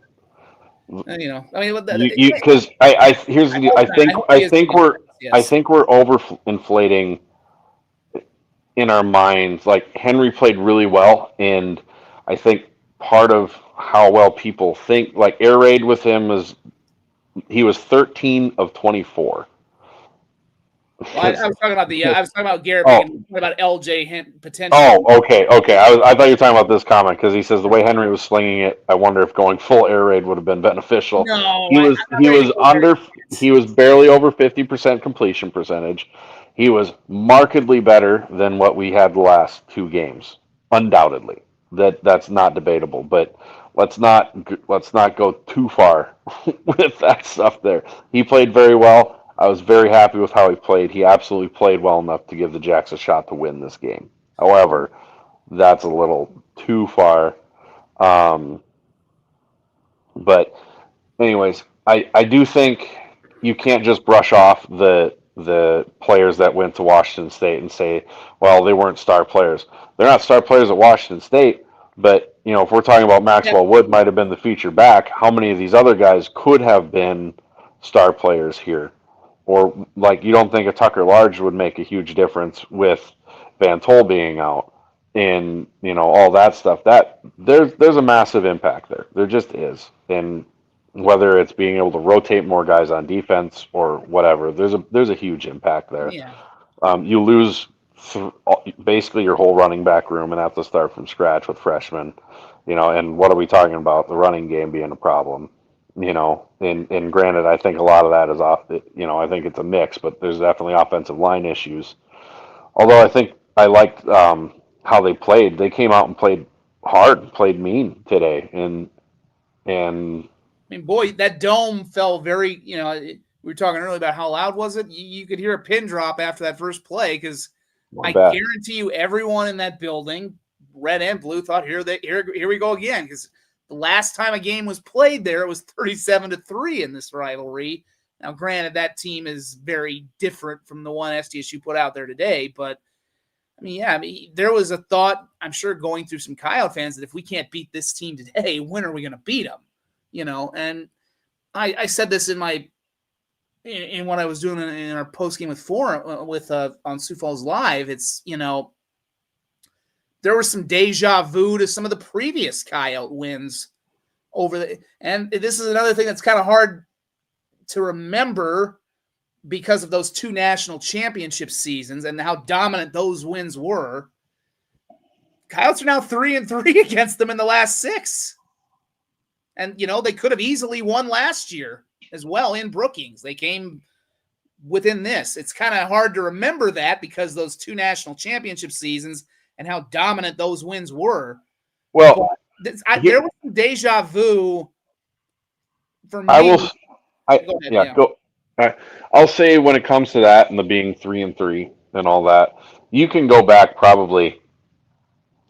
[SPEAKER 1] Because I think we're overinflating in our minds. Like Henry played really well, and I think part of how well people think, like air raid with him he was 13 of 24.
[SPEAKER 2] Well, I was talking about I was talking about Garrett being about LJ potential.
[SPEAKER 1] Oh, okay. I thought you were talking about this comment because he says the way Henry was slinging it, I wonder if going full air raid would have been beneficial.
[SPEAKER 2] No,
[SPEAKER 1] he was barely over 50% completion percentage. He was markedly better than what we had the last 2 games, undoubtedly. That's not debatable. But let's not go too far with that stuff there. He played very well. I was very happy with how he played. He absolutely played well enough to give the Jacks a shot to win this game. However, that's a little too far. Um, but anyways, I do think you can't just brush off the players that went to Washington State and say, well, they weren't star players. They're not star players at Washington State, but if we're talking about
[SPEAKER 2] Yeah,
[SPEAKER 1] Maxwell Wood might have been the feature back, how many of these other guys could have been star players here? Or like you don't think a Tucker Large would make a huge difference with Van Tol being out and all that stuff. That there's a massive impact there. There just is. And whether it's being able to rotate more guys on defense or whatever, there's a huge impact there.
[SPEAKER 2] yeah,
[SPEAKER 1] You lose basically your whole running back room and have to start from scratch with freshmen. And what are we talking about? The running game being a problem. And granted, I think a lot of that is off. I think it's a mix, but there's definitely offensive line issues. Although I think I liked how they played. They came out and played hard, played mean today, and
[SPEAKER 2] I mean, boy, that dome fell very. We were talking earlier about how loud was it. You could hear a pin drop after that first play because I guarantee you, everyone in that building, red and blue, thought here we go again. Because the last time a game was played there, it was 37-3 in this rivalry. Now, granted, that team is very different from the one SDSU put out there today, but there was a thought, I'm sure, going through some Coyote fans that if we can't beat this team today, when are we going to beat them? And I said this in what I was doing in our post game on Sioux Falls Live. It's there was some deja vu to some of the previous Coyote wins and this is another thing that's kind of hard to remember because of those two national championship seasons and how dominant those wins were. Coyotes are now 3-3 against them in the last 6. And, they could have easily won last year as well in Brookings. They came within this. It's kind of hard to remember that because those two national championship seasons and how dominant those wins were.
[SPEAKER 1] Well,
[SPEAKER 2] there was some deja vu for me.
[SPEAKER 1] Go ahead. Go. I'll say when it comes to that and the being 3-3 and all that, you can go back probably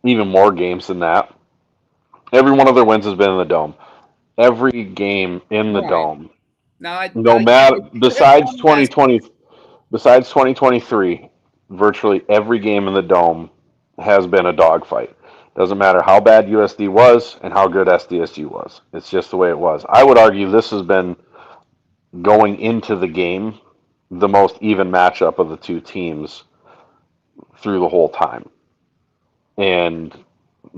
[SPEAKER 1] even more games than that. Every one of their wins has been in the dome. Every game in the dome. Besides 2023, virtually every game in the dome has been a dogfight. Doesn't matter how bad USD was and how good SDSU was. It's just the way it was. I would argue this has been, going into the game, the most even matchup of the two teams through the whole time. And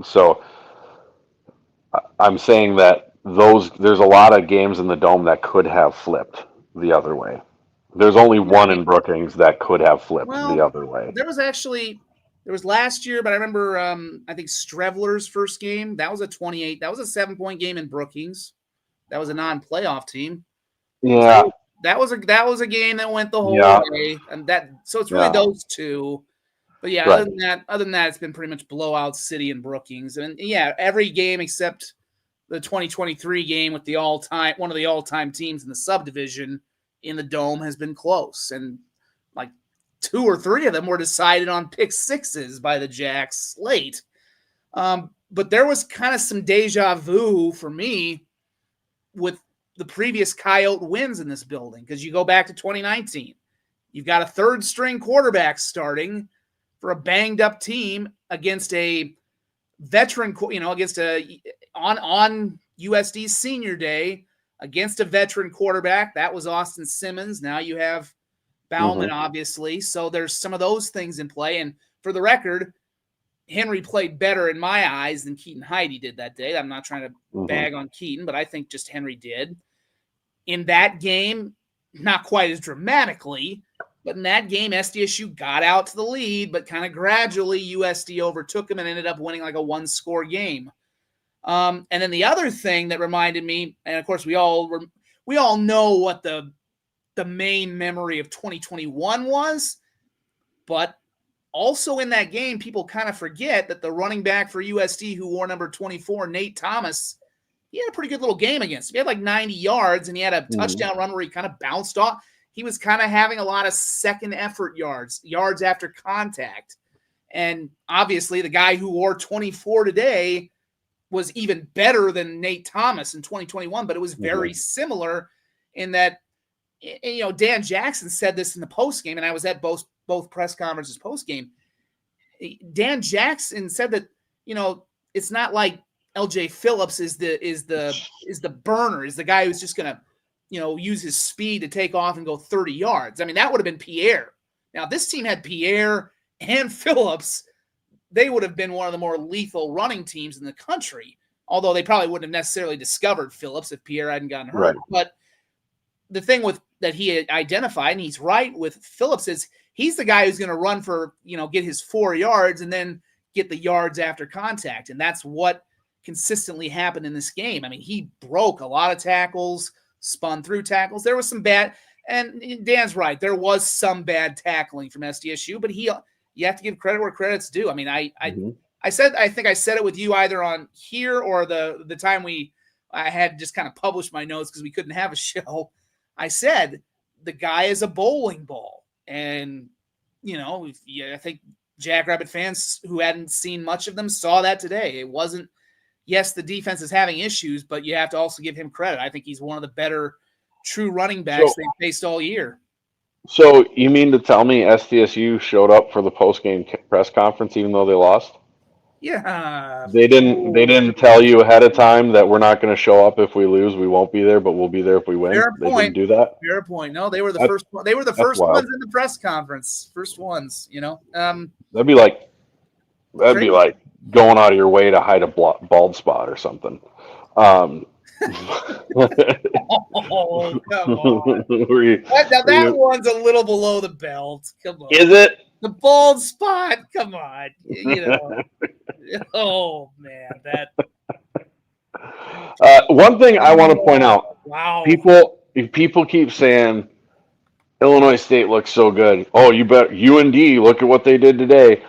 [SPEAKER 1] so I'm saying that there's a lot of games in the dome that could have flipped the other way. There's only one in Brookings that could have flipped the other way.
[SPEAKER 2] There was last year, but I remember I think Strevler's first game. That was a 28. That was a 7-point game in Brookings. That was a non-playoff team.
[SPEAKER 1] Yeah.
[SPEAKER 2] So that was a game that went the whole way. And so it's really those two. But yeah, other than that, it's been pretty much blowout city in Brookings. And yeah, every game except the 2023 game with one of the all-time teams in the subdivision in the dome has been close. And like 2 or 3 of them were decided on pick sixes by the Jacks late. But there was kind of some deja vu for me with the previous Coyote wins in this building. Because you go back to 2019, you've got a third-string quarterback starting for a banged-up team against a veteran, on USD's senior day against a veteran quarterback. That was Austin Simmons. Now you have Bauman, obviously. So there's some of those things in play. And for the record, Henry played better in my eyes than Keaton Heide did that day. I'm not trying to bag on Keaton, but I think just Henry did. In that game, not quite as dramatically, but in that game, SDSU got out to the lead, but kind of gradually USD overtook them and ended up winning like a 1-score game. And then the other thing that reminded me, and of course we all know what the main memory of 2021 was, but also in that game, people kind of forget that the running back for USD who wore number 24, Nate Thomas, he had a pretty good little game against him. He had like 90 yards, and he had a touchdown run where he kind of bounced off. he was kind of having a lot of second effort yards after contact. And obviously the guy who wore 24 today was even better than Nate Thomas in 2021, but it was very similar in that, you know, Dan Jackson said this in the post game, and I was at both press conferences post game. Dan Jackson said that, you know, it's not like LJ Phillips is the burner, is the guy who's just going to, you know, use his speed to take off and go 30 yards. I mean, that would have been Pierre. Now, this team had Pierre and Phillips. They would have been one of the more lethal running teams in the country, although they probably wouldn't have necessarily discovered Phillips if Pierre hadn't gotten hurt. Right. But the thing with that he identified, and he's right with Phillips, is he's the guy who's going to run for, you know, get his 4 yards and then get the yards after contact. And that's what consistently happened in this game. I mean, he broke a lot of tackles, spun through tackles. There was some bad, and Dan's right, there was some bad tackling from SDSU, but you have to give credit where credit's due. I mean, I think I said it with you either on here or the time I had just kind of published my notes because we couldn't have a show. I said the guy is a bowling ball, and you know, I think Jackrabbit fans who hadn't seen much of them saw that today. It wasn't. Yes, the defense is having issues, but you have to also give him credit. I think he's one of the better true running backs they've faced all year.
[SPEAKER 1] So you mean to tell me SDSU showed up for the post-game press conference even though they lost?
[SPEAKER 2] Yeah.
[SPEAKER 1] They didn't tell you ahead of time that we're not going to show up if we lose. We won't be there, but we'll be there if we win.
[SPEAKER 2] Fair
[SPEAKER 1] They
[SPEAKER 2] point.
[SPEAKER 1] didn't do that.
[SPEAKER 2] Fair point. No, they were the first. They were the first ones in the press conference. First ones, you know.
[SPEAKER 1] That'd be like going out of your way to hide a bald spot or something.
[SPEAKER 2] Oh, come on. That one's a little below the belt. Come on.
[SPEAKER 1] Is it?
[SPEAKER 2] The bald spot? Come on. You know. Oh, man. That.
[SPEAKER 1] One thing I want to point out.
[SPEAKER 2] Wow.
[SPEAKER 1] People keep saying Illinois State looks so good. Oh, you bet UND, look at what they did today.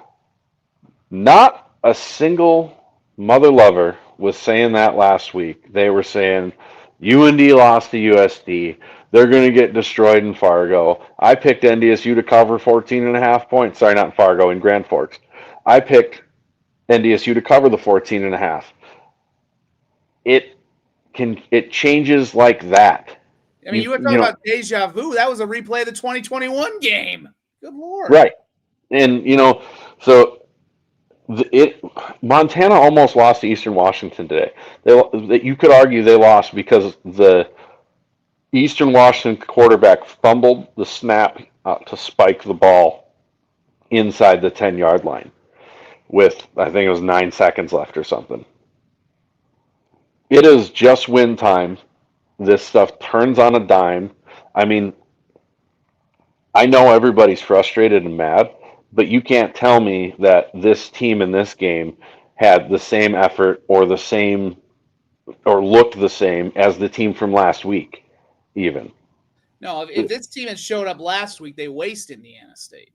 [SPEAKER 1] Not a single mother lover was saying that last week. They were saying UND lost to USD. They're going to get destroyed in Fargo. I picked NDSU to cover 14.5 points. Sorry, not in Fargo, in Grand Forks. I picked NDSU to cover the 14.5. It changes like that.
[SPEAKER 2] I mean, you were talking about deja vu. That was a replay of the 2021 game. Good Lord.
[SPEAKER 1] Right. And, you know, so Montana almost lost to Eastern Washington today. You could argue they lost because the Eastern Washington quarterback fumbled the snap to spike the ball inside the 10-yard line with, I think it was 9 seconds left or something. It is just win time. This stuff turns on a dime. I mean, I know everybody's frustrated and mad, but you can't tell me that this team in this game had the same effort or looked the same as the team from last week, even.
[SPEAKER 2] No, if this team had showed up last week, they waste Indiana State.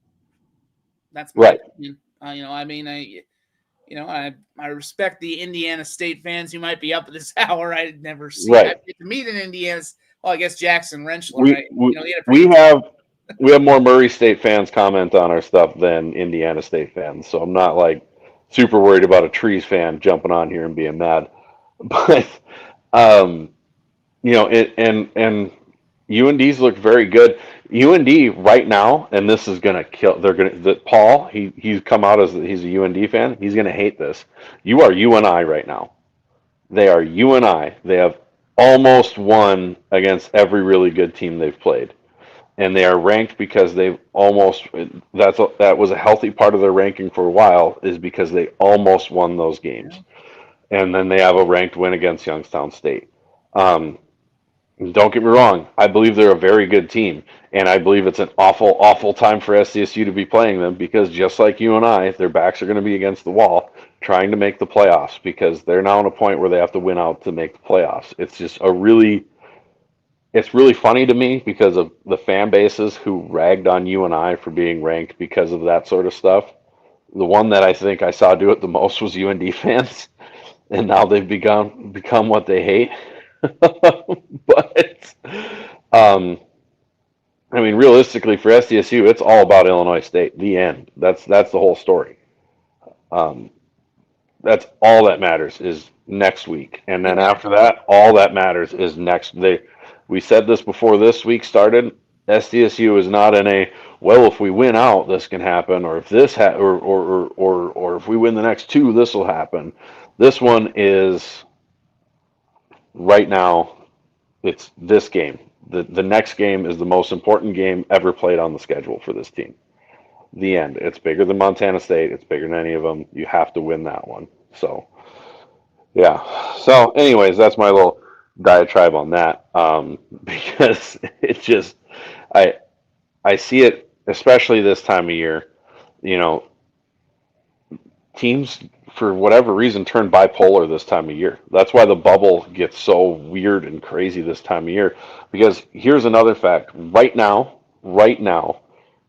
[SPEAKER 2] That's my opinion. You know, I mean, I respect the Indiana State fans who might be up at this hour. I never see. I get to meet in Indiana. Well, I guess Jackson Rentschler.
[SPEAKER 1] We have more Murray State fans comment on our stuff than Indiana State fans, so I'm not like super worried about a Trees fan jumping on here and being mad. But you know, and UND's look very good. UND right now, and this is gonna kill. Paul. He's come out as he's a UND fan. He's gonna hate this. You are UNI right now. They are UNI. They have almost won against every really good team they've played. And they are ranked because they've almost that was a healthy part of their ranking for a while, is because they almost won those games. And then they have a ranked win against Youngstown State. Don't get me wrong, I believe they're a very good team, and I believe it's an awful, awful time for SDSU to be playing them, because just like you and I, their backs are going to be against the wall trying to make the playoffs, because they're now at a point where they have to win out to make the playoffs. It's just it's really funny to me because of the fan bases who ragged on UNI for being ranked because of that sort of stuff. The one that I think I saw do it the most was UND fans, and now they've become what they hate. But I mean, realistically for SDSU, it's all about Illinois State. The end. That's the whole story. Um, that's all that matters is next week, and then
[SPEAKER 2] Yeah.
[SPEAKER 1] after that, all that matters is next. We said this before this week started. SDSU is not in a well. If we win out, this can happen, or if this or if we win the next two, this will happen. This one is right now. It's this game. The next game is the most important game ever played on the schedule for this team. The end. It's bigger than Montana State. It's bigger than any of them. You have to win that one. So, yeah. So, anyways, that's my little diatribe on that. Because it just, I, I see it, especially this time of year. You know, teams for whatever reason turn bipolar this time of year. That's why the bubble gets so weird and crazy this time of year. Because here's another fact. Right now,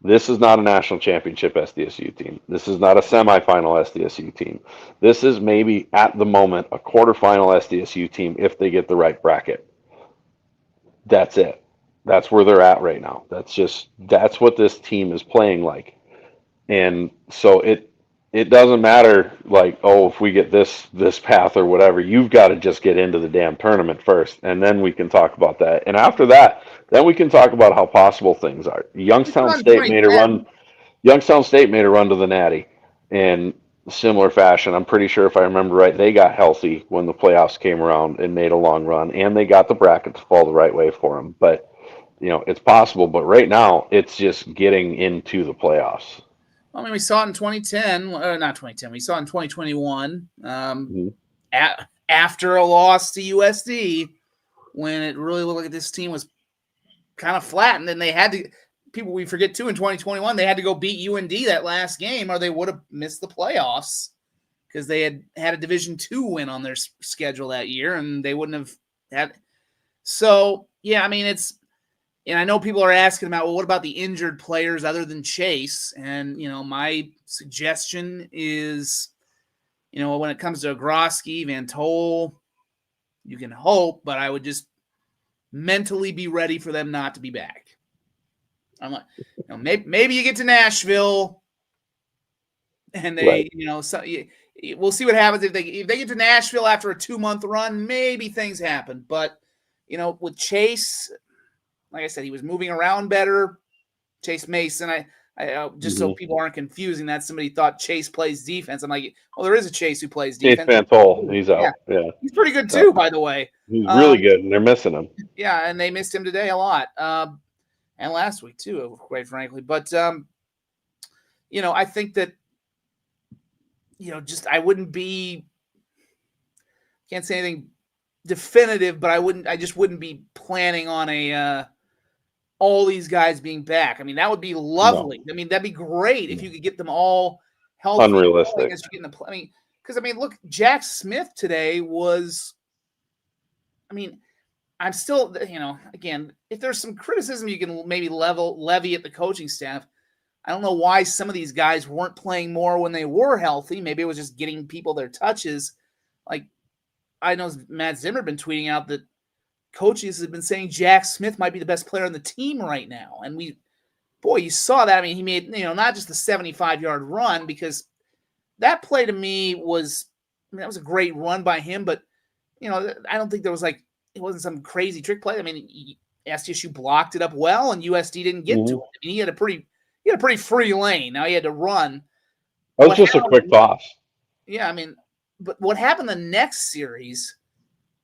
[SPEAKER 1] this is not a national championship SDSU team. This is not a semifinal SDSU team. This is maybe at the moment a quarterfinal SDSU team if they get the right bracket. That's it. That's where they're at right now. That's what this team is playing like. And so it doesn't matter like, oh, if we get this path or whatever, you've got to just get into the damn tournament first, and then we can talk about that. And after that, then we can talk about how possible things are.
[SPEAKER 2] Youngstown 2010.
[SPEAKER 1] Youngstown State made a run to the Natty in similar fashion. I'm pretty sure if I remember right, they got healthy when the playoffs came around and made a long run, and they got the bracket to fall the right way for them. But it's possible. But right now, it's just getting into the playoffs.
[SPEAKER 2] I mean, we saw it in 2010, not 2010. We saw it in 2021 after a loss to USD when it really looked like this team was kind of flat. And then they had to, people we forget too, in 2021, they had to go beat UND that last game or they would have missed the playoffs because they had a Division II win on their schedule that year and they wouldn't have had. So, yeah, I mean, and I know people are asking about, well, what about the injured players other than Chase? And, my suggestion is, when it comes to Groski, Van Tol, you can hope, but I would just mentally be ready for them not to be back. I'm like, maybe you get to Nashville and they,
[SPEAKER 1] Right.
[SPEAKER 2] so we'll see what happens if they get to Nashville after a 2-month run, maybe things happen. But, with Chase, like I said, he was moving around better. Chase Mason, I just so people aren't confusing that somebody thought Chase plays defense. I'm like, well, there is a Chase who plays defense.
[SPEAKER 1] Chase Van Tol, he's out. Yeah,
[SPEAKER 2] he's pretty good too, by the way.
[SPEAKER 1] He's really good, and they're missing him.
[SPEAKER 2] Yeah, and they missed him today a lot, and last week too, quite frankly. But I think that just I wouldn't be. Can't say anything definitive, but I just wouldn't be planning on all these guys being back. I mean, that would be lovely. No. I mean, that'd be great if you could get them all healthy.
[SPEAKER 1] Unrealistic.
[SPEAKER 2] Because look, Jack Smith today was. I mean, I'm still, again, if there's some criticism you can maybe levy at the coaching staff. I don't know why some of these guys weren't playing more when they were healthy. Maybe it was just getting people their touches. Like, I know Matt Zimmer been tweeting out that coaches have been saying Jack Smith might be the best player on the team right now. And you saw that. I mean, he made, not just the 75-yard run, because that play to me was, that was a great run by him, but, I don't think there was it wasn't some crazy trick play. I mean, SDSU blocked it up well and USD didn't get to it. I mean, he had a pretty free lane. Now he had to run.
[SPEAKER 1] That was just a quick toss.
[SPEAKER 2] Yeah. I mean, but what happened the next series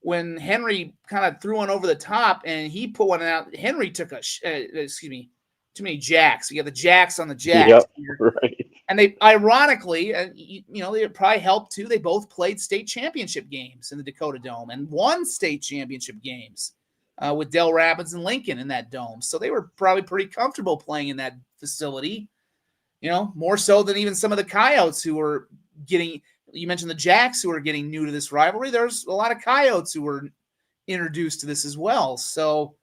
[SPEAKER 2] when Henry kind of threw one over the top and he put one out, Henry took too many jacks. You got the jacks on the jacks.
[SPEAKER 1] Yep, right.
[SPEAKER 2] And they, ironically, they probably helped too. They both played state championship games in the Dakota Dome and won state championship games with Del Rapids and Lincoln in that dome. So they were probably pretty comfortable playing in that facility, more so than even some of the Coyotes who were getting. You mentioned the Jacks who are getting new to this rivalry. There's a lot of Coyotes who were introduced to this as well. So,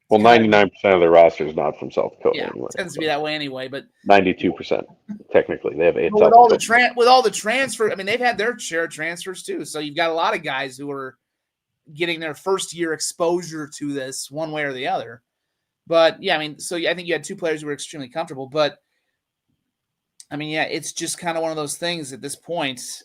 [SPEAKER 1] well, 99% of their roster is not from South Dakota.
[SPEAKER 2] Yeah, anyway, it tends to be that way anyway. But
[SPEAKER 1] 92% technically, they have 8.
[SPEAKER 2] With all the transfer, I mean, they've had their share of transfers too. So you've got a lot of guys who are getting their first year exposure to this one way or the other. But yeah, I mean, so I think you had two players who were extremely comfortable. But I mean, yeah, it's just kind of one of those things at this point.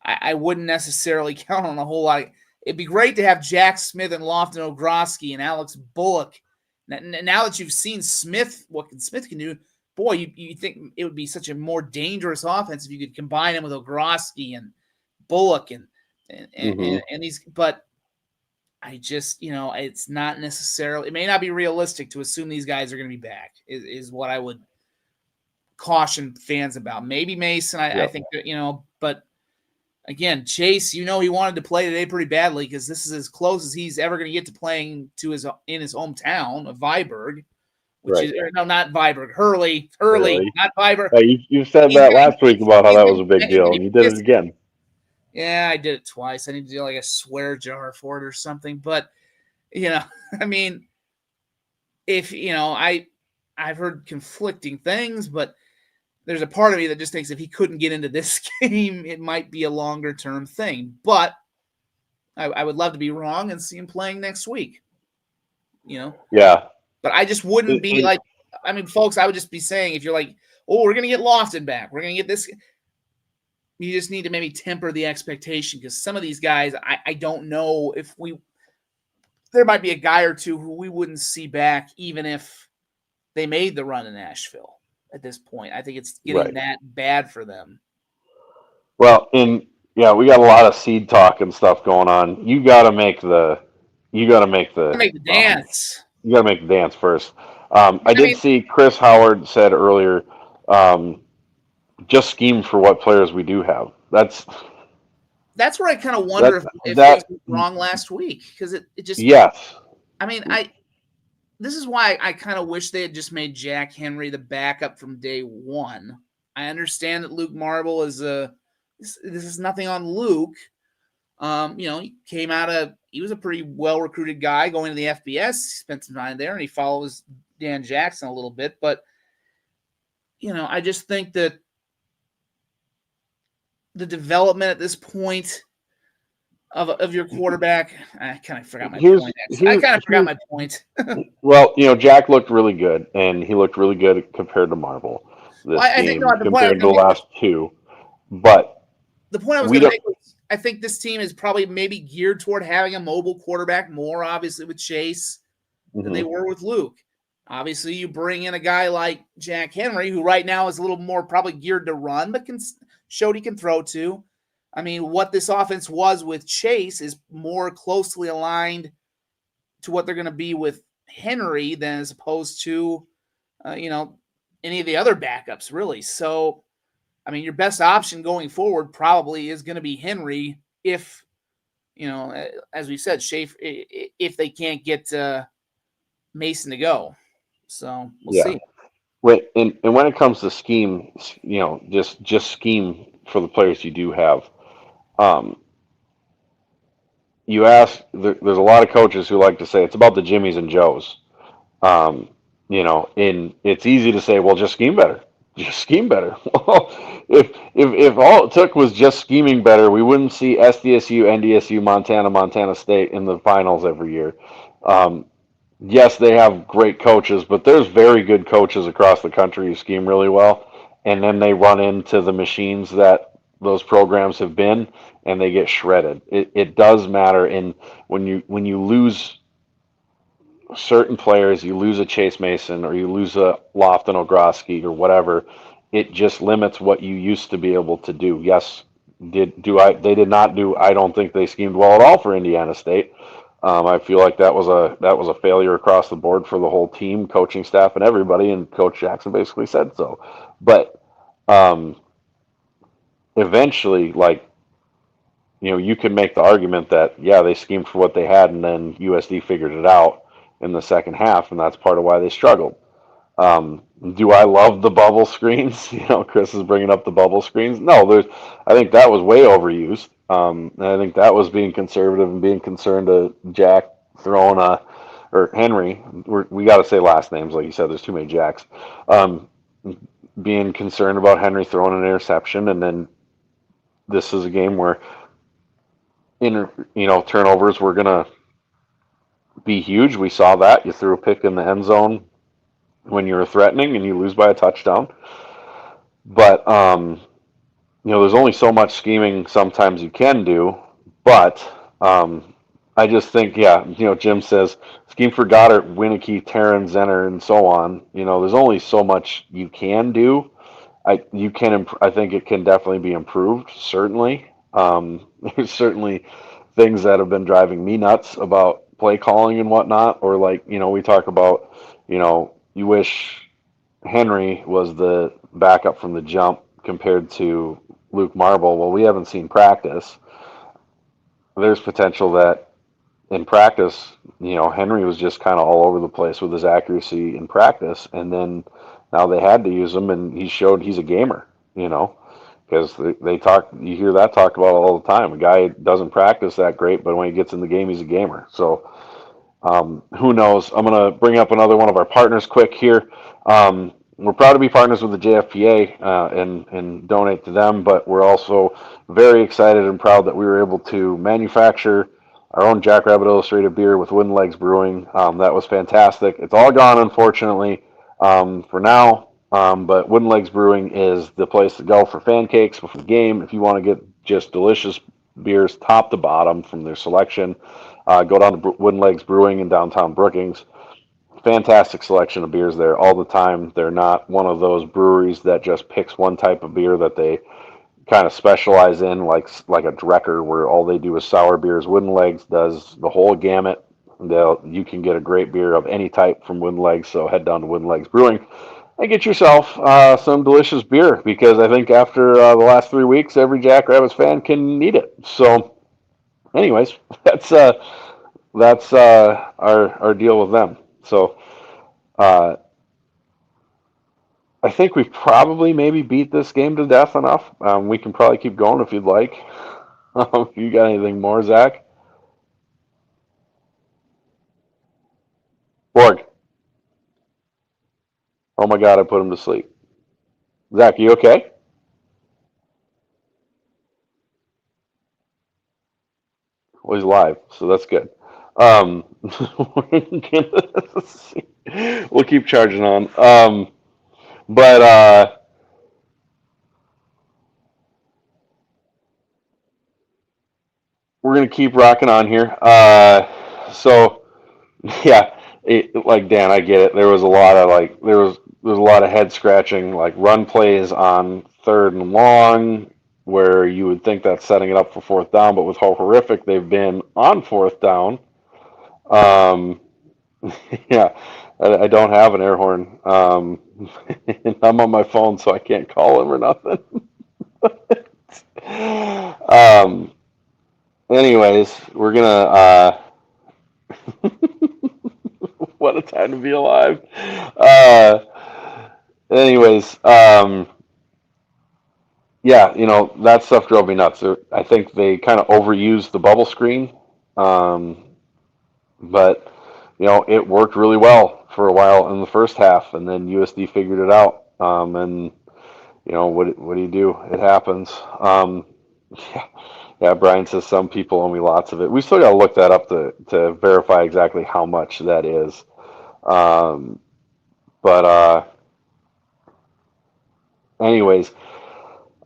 [SPEAKER 2] I wouldn't necessarily count on a whole lot. It'd be great to have Jack Smith and Lofton Ogroski and Alex Bullock. Now that you've seen Smith, what Smith can do, boy, you think it would be such a more dangerous offense if you could combine him with Ogroski and Bullock and these. But I just, it's not necessarily. It may not be realistic to assume these guys are going to be back. Is what I would caution fans about. Maybe Mason. I think that, but. Again, Chase, he wanted to play today pretty badly because this is as close as he's ever going to get to playing in his hometown of Viborg, which is not Viborg, Hurley, not Viborg.
[SPEAKER 1] You said that last week about how that was a big deal, and you did it again.
[SPEAKER 2] Yeah, I did it twice. I need to do like a swear jar for it or something. But I mean, if I've heard conflicting things, but there's a part of me that just thinks if he couldn't get into this game, it might be a longer term thing. But I would love to be wrong and see him playing next week.
[SPEAKER 1] Yeah.
[SPEAKER 2] But I just wouldn't be like, I mean, folks, I would just be saying if you're like, oh, we're going to get Lofton back. We're going to get this. You just need to maybe temper the expectation because some of these guys, I don't know if there might be a guy or two who we wouldn't see back even if they made the run in Nashville. At this point, I think it's getting that bad for them.
[SPEAKER 1] Well, we got a lot of seed talk and stuff going on. You got to make the
[SPEAKER 2] dance.
[SPEAKER 1] You got to make the dance first. I did see Chris Howard said earlier, just scheme for what players we do have. That's
[SPEAKER 2] where I kind of wonder if things went wrong last week because it just I mean this is why I kind of wish they had just made Jack Henry the backup from day one. I understand that Luke Marble is this is nothing on Luke. He came he was a pretty well recruited guy going to the FBS. He spent some time there and he follows Dan Jackson a little bit. But, I just think that the development at this point of your quarterback, I kind of forgot my point.
[SPEAKER 1] Well, Jack looked really good, and he looked really good compared to Marble this game compared to the last two. But
[SPEAKER 2] the point I was going to make was I think this team is probably maybe geared toward having a mobile quarterback more, obviously, with Chase than they were with Luke. Obviously, you bring in a guy like Jack Henry, who right now is a little more probably geared to run, but showed he can throw to. I mean, what this offense was with Chase is more closely aligned to what they're going to be with Henry than as opposed to, any of the other backups, really. So, I mean, your best option going forward probably is going to be Henry if, as we said, if they can't get Mason to go. So we'll see.
[SPEAKER 1] And when it comes to scheme, just scheme for the players you do have. You ask, there's a lot of coaches who like to say it's about the Jimmies and Joes. And it's easy to say, well, just scheme better. Just scheme better. if all it took was just scheming better, we wouldn't see SDSU, NDSU, Montana State in the finals every year. Yes, they have great coaches, but there's very good coaches across the country who scheme really well, and then they run into the machines that those programs have been, and they get shredded. It does matter, and when you lose certain players, you lose a Chase Mason or you lose a Lofton Ogroski or whatever, it just limits what you used to be able to do. Yes, they did not do. I don't think they schemed well at all for Indiana State. I feel like that was a failure across the board for the whole team, coaching staff, and everybody. And Coach Jackson basically said so. But eventually, you can make the argument that they schemed for what they had, and then USD figured it out in the second half, and that's part of why they struggled. Do I love the bubble screens? Chris is bringing up the bubble screens. No, I think that was way overused. And I think that was being conservative and being concerned to Jack throwing or Henry. We got to say last names, like you said. There's too many Jacks. Being concerned about Henry throwing an interception, and then this is a game where turnovers were gonna be huge. We saw that. You threw a pick in the end zone when you were threatening and you lose by a touchdown. But there's only so much scheming sometimes you can do. But I just think, yeah, Jim says scheme for Goddard, Winicky, Terran, Zenner, and so on. There's only so much you can do. I think it can definitely be improved. Certainly, there's certainly things that have been driving me nuts about play calling and whatnot. Or like, we talk about, you wish Henry was the backup from the jump compared to Luke Marble. Well, we haven't seen practice. There's potential that in practice, Henry was just kind of all over the place with his accuracy in practice, and then now they had to use him, and he showed he's a gamer, because they talk, you hear that talked about all the time. A guy doesn't practice that great, but when he gets in the game, he's a gamer. So who knows? I'm going to bring up another one of our partners quick here. We're proud to be partners with the JFPA and donate to them, but we're also very excited and proud that we were able to manufacture our own Jackrabbit Illustrated beer with Wooden Legs Brewing. That was fantastic. It's all gone, unfortunately, for now. But Wooden Legs Brewing is the place to go for fan cakes before the game. If you want to get just delicious beers, top to bottom, from their selection, go down to Wooden Legs Brewing in downtown Brookings. Fantastic selection of beers there all the time. They're not one of those breweries that just picks one type of beer that they kind of specialize in, like a Drecker, where all they do is sour beers. Wooden Legs does the whole gamut. You can get a great beer of any type from Wooden Legs, so head down to Wooden Legs Brewing and get yourself some delicious beer, because I think after the last 3 weeks, every Jackrabbits fan can need it. So, anyways, that's our deal with them. So, uh, I think we've probably maybe beat this game to death enough. We can probably keep going if you'd like. You got anything more, Zach? Borg. Oh my God, I put him to sleep. Zach, you okay? Well, he's live, so that's good. Um, we'll keep charging on. But we're gonna keep rocking on here. So yeah, like Dan, I get it. There was a lot of there was a lot of head scratching, like run plays on 3rd and long, where you would think that's setting it up for 4th down, but with how horrific they've been on 4th down, um, yeah, I don't have an air horn. I'm on my phone, so I can't call him or nothing. um, anyways, we're gonna. What a time to be alive. Uh, anyways, yeah, that stuff drove me nuts. I think they kind of overused the bubble screen, um, but it worked really well for a while in the first half, and then USD figured it out. And what do you do? It happens. Yeah, yeah. Brian says some people owe me lots of it. We still got to look that up to verify exactly how much that is. Um, but anyways,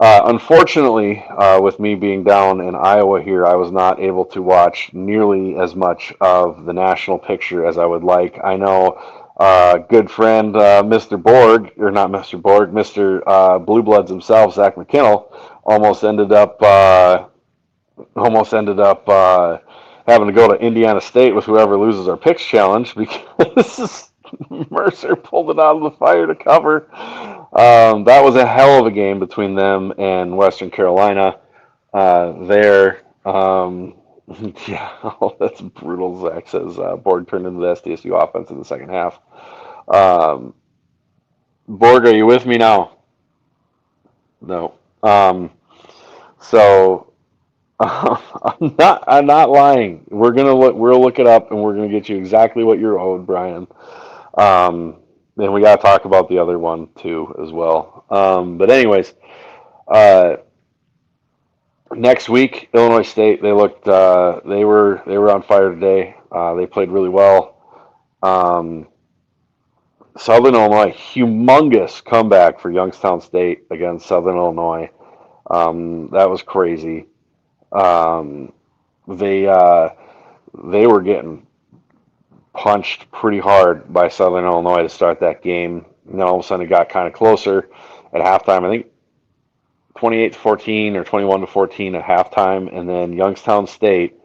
[SPEAKER 1] unfortunately, with me being down in Iowa here, I was not able to watch nearly as much of the national picture as I would like. I know good friend Mr. Borg, or not Mr. Borg, Mr. Blue Bloods himself, Zach McKinnell, almost ended up having to go to Indiana State with whoever loses our picks challenge, because Mercer pulled it out of the fire to cover. That was a hell of a game between them and Western Carolina. There, yeah, oh, that's brutal. Zach says Borg turned into the SDSU offense in the second half. Um, Borg, are you with me now? No. So I'm not lying. We'll look it up, and we're gonna get you exactly what you're owed, Brian. And we gotta talk about the other one too as well. But anyways, uh, Next week, Illinois State. They looked. They were on fire today. They played really well. Um, Southern Illinois, humongous comeback for Youngstown State against Southern Illinois. That was crazy. Um, they uh, they were getting punched pretty hard by Southern Illinois to start that game. And then all of a sudden it got kind of closer at halftime. I think 28-14 or 21-14 at halftime, and then Youngstown State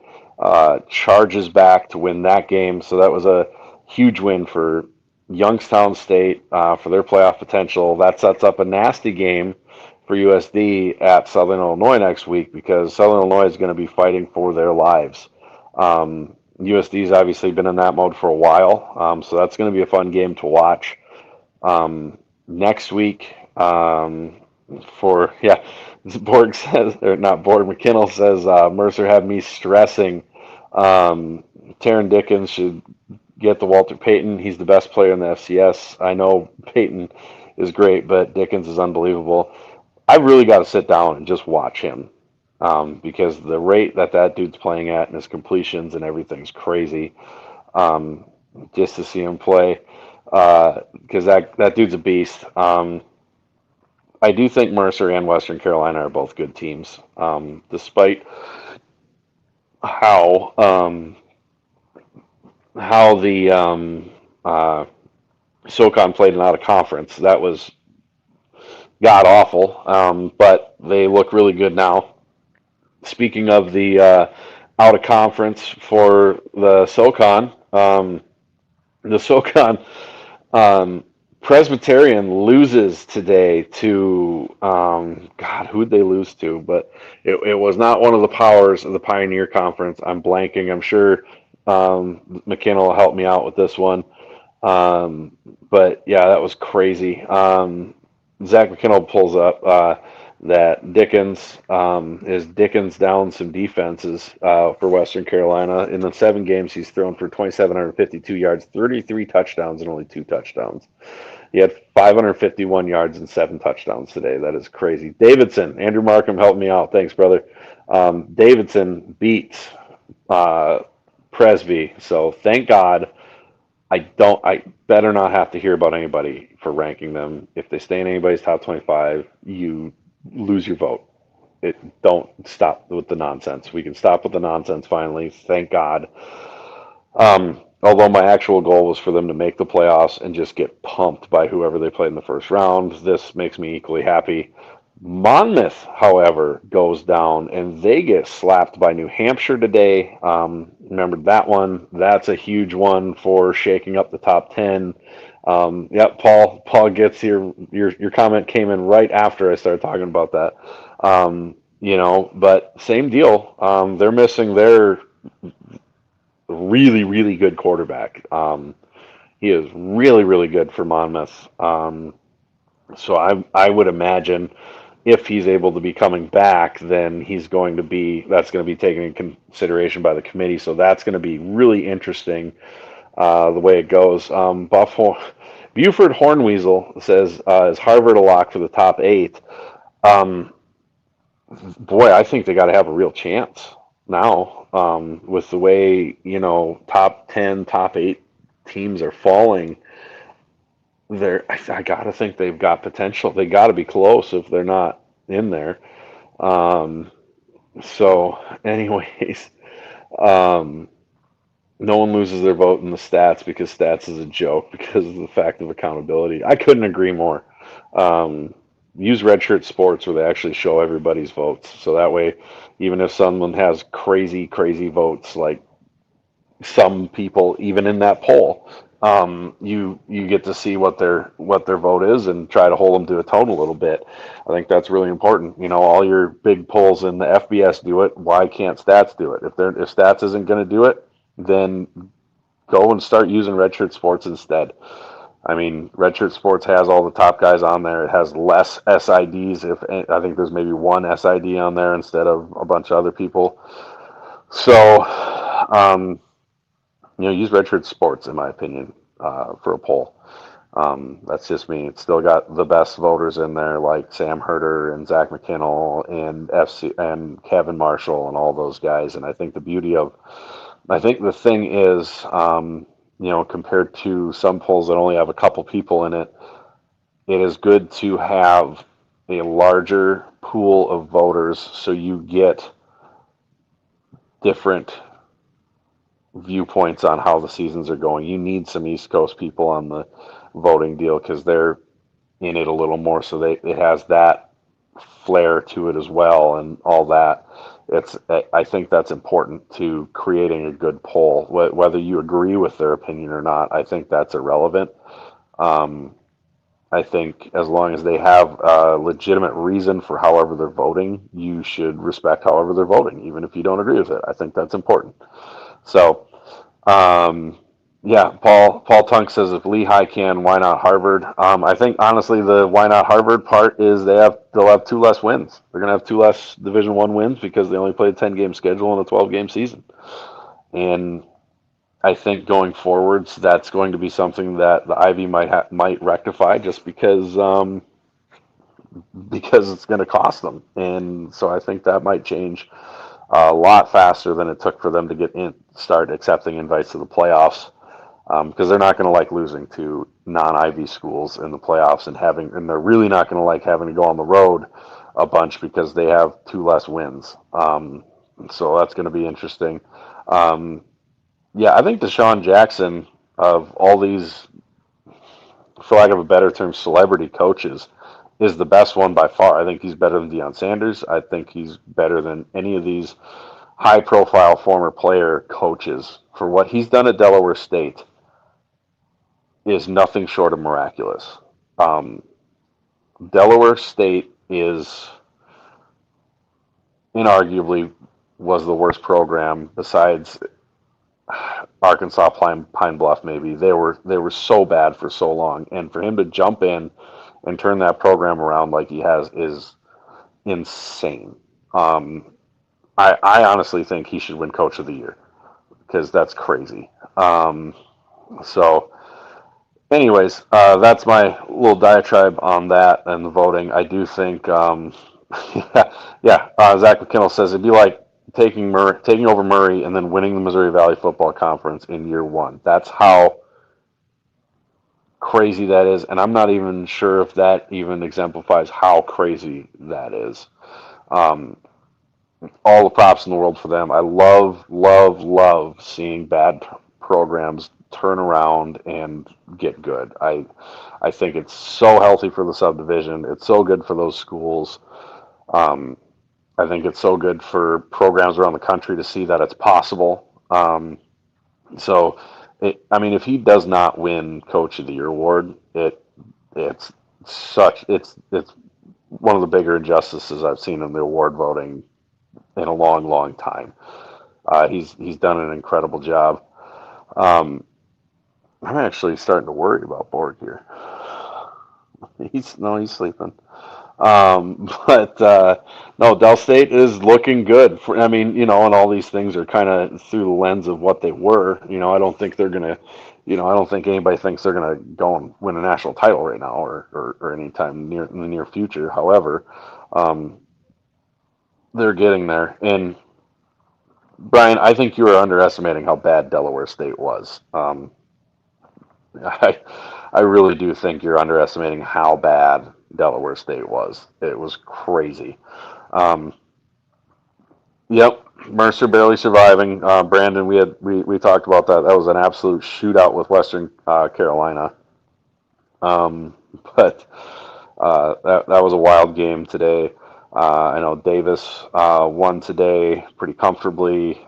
[SPEAKER 1] charges back to win that game. So that was a huge win for Youngstown State for their playoff potential. That sets up a nasty game for USD at Southern Illinois next week because Southern Illinois is going to be fighting for their lives. USD's obviously been in that mode for a while, so that's going to be a fun game to watch. Next week, for yeah, Borg says, or not Borg, McKinnell says Mercer had me stressing. Taryn Dickens should get the Walter Payton. He's the best player in the FCS. I know Payton is great, but Dickens is unbelievable. I've really got to sit down and just watch him because the rate that dude's playing at and his completions and everything's crazy. Um, just to see him play because that dude's a beast. I do think Mercer and Western Carolina are both good teams, despite how the SoCon played an out of conference. That was god awful, but they look really good now. Speaking of the out of conference for the SoCon um, Presbyterian loses today to God. Who'd they lose to? But it was not one of the powers of the Pioneer Conference. I'm blanking. I'm sure McKenna will help me out with this one. But yeah, that was crazy. Zach McKinnell pulls up that Dickens down some defenses for Western Carolina. In the 7 games, he's thrown for 2,752 yards, 33 touchdowns, and only 2 touchdowns. He had 551 yards and 7 touchdowns today. That is crazy. Davidson, Andrew Markham helped me out. Thanks, brother. Davidson beats Presby, so thank God. I better not have to hear about anybody for ranking them. If they stay in anybody's top 25, you lose your vote. Don't stop with the nonsense. We can stop with the nonsense finally. Thank God. Although my actual goal was for them to make the playoffs and just get pumped by whoever they played in the first round, this makes me equally happy. Monmouth, however, goes down and they get slapped by New Hampshire today. Remember that one? That's a huge one for shaking up the top 10. Yep, Paul gets your comment came in right after I started talking about that. But same deal. They're missing their really, really good quarterback. He is really, really good for Monmouth. So I would imagine if he's able to be coming back, then that's going to be taken in consideration by the committee. So that's going to be really interesting the way it goes. Buford Hornweasel says, is Harvard a lock for the top 8? Um, Boy, I think they got to have a real chance now with the way, top 10, top 8 teams are falling. I got to think they've got potential. They got to be close if they're not in there. Um, anyways, um, no one loses their vote in the stats because stats is a joke because of the fact of accountability. I couldn't agree more. Use Redshirt Sports where they actually show everybody's votes. So that way, even if someone has crazy, crazy votes, like some people, even in that poll, you get to see what their vote is and try to hold them to a tone a little bit. I think that's really important. All your big polls in the FBS do it. Why can't Stats do it? If Stats isn't going to do it, then go and start using Redshirt Sports instead. I mean, Redshirt Sports has all the top guys on there. It has less SIDs. I think there's maybe one SID on there instead of a bunch of other people. So, use Redshirt Sports, in my opinion, for a poll. That's just me. It's still got the best voters in there, like Sam Herder and Zach McKinnell and FC and Kevin Marshall and all those guys. And I think the thing is, compared to some polls that only have a couple people in it, it is good to have a larger pool of voters so you get different viewpoints on how the seasons are going. You need some East Coast people on the voting deal because they're in it a little more, so it has that flair to it as well and all that. I think that's important to creating a good poll. Whether you agree with their opinion or not, I think that's irrelevant. Um, I think as long as they have a legitimate reason for however they're voting, you should respect however they're voting, even if you don't agree with it. I think that's important. So, um, yeah, Paul Tunk says if Lehigh can, why not Harvard? I think honestly the why not Harvard part is they'll have two less wins. They're gonna have two less Division One wins because they only played a 10-game schedule in a 12-game season. And I think going forwards, that's going to be something that the Ivy might rectify just because it's going to cost them. And so I think that might change a lot faster than it took for them to start accepting invites to the playoffs, because they're not going to like losing to non-Ivy schools in the playoffs and they're really not going to like having to go on the road a bunch because they have two less wins. So that's going to be interesting. Um, yeah, I think Deshaun Jackson, of all these, for lack of a better term, celebrity coaches, is the best one by far. I think he's better than Deion Sanders. I think he's better than any of these high profile former player coaches. For what he's done at Delaware State is nothing short of miraculous. Um, Delaware State is inarguably was the worst program besides Arkansas Pine Bluff. Maybe they were so bad for so long, and for him to jump in and turn that program around like he has is insane. Um, I honestly think he should win Coach of the Year because that's crazy. So, anyways, that's my little diatribe on that and the voting. I do think, Zach McKinnell says it'd be like taking over Murray and then winning the Missouri Valley Football Conference in year one. That's how crazy that is, and I'm not even sure if that even exemplifies how crazy that is. Um, all the props in the world for them. I love, love, love seeing bad programs turn around and get good. I think it's so healthy for the subdivision. It's so good for those schools. Um, I think it's so good for programs around the country to see that it's possible. So, I mean, if he does not win Coach of the Year award, it's it's one of the bigger injustices I've seen in the award voting in a long, long time. He's done an incredible job. Um, I'm actually starting to worry about Borg here. He's sleeping. But no, Del State is looking good. I mean, and all these things are kind of through the lens of what they were. I don't think they're gonna. I don't think anybody thinks they're gonna go and win a national title right now or anytime in the near future. However, um, they're getting there. And Brian, I think you were underestimating how bad Delaware State was. I, I really do think you're underestimating how bad Delaware State was. It was crazy. Um, yep, Mercer barely surviving. Brandon, we talked about that. That was an absolute shootout with Western Carolina. Um, but that was a wild game today. I know Davis won today pretty comfortably.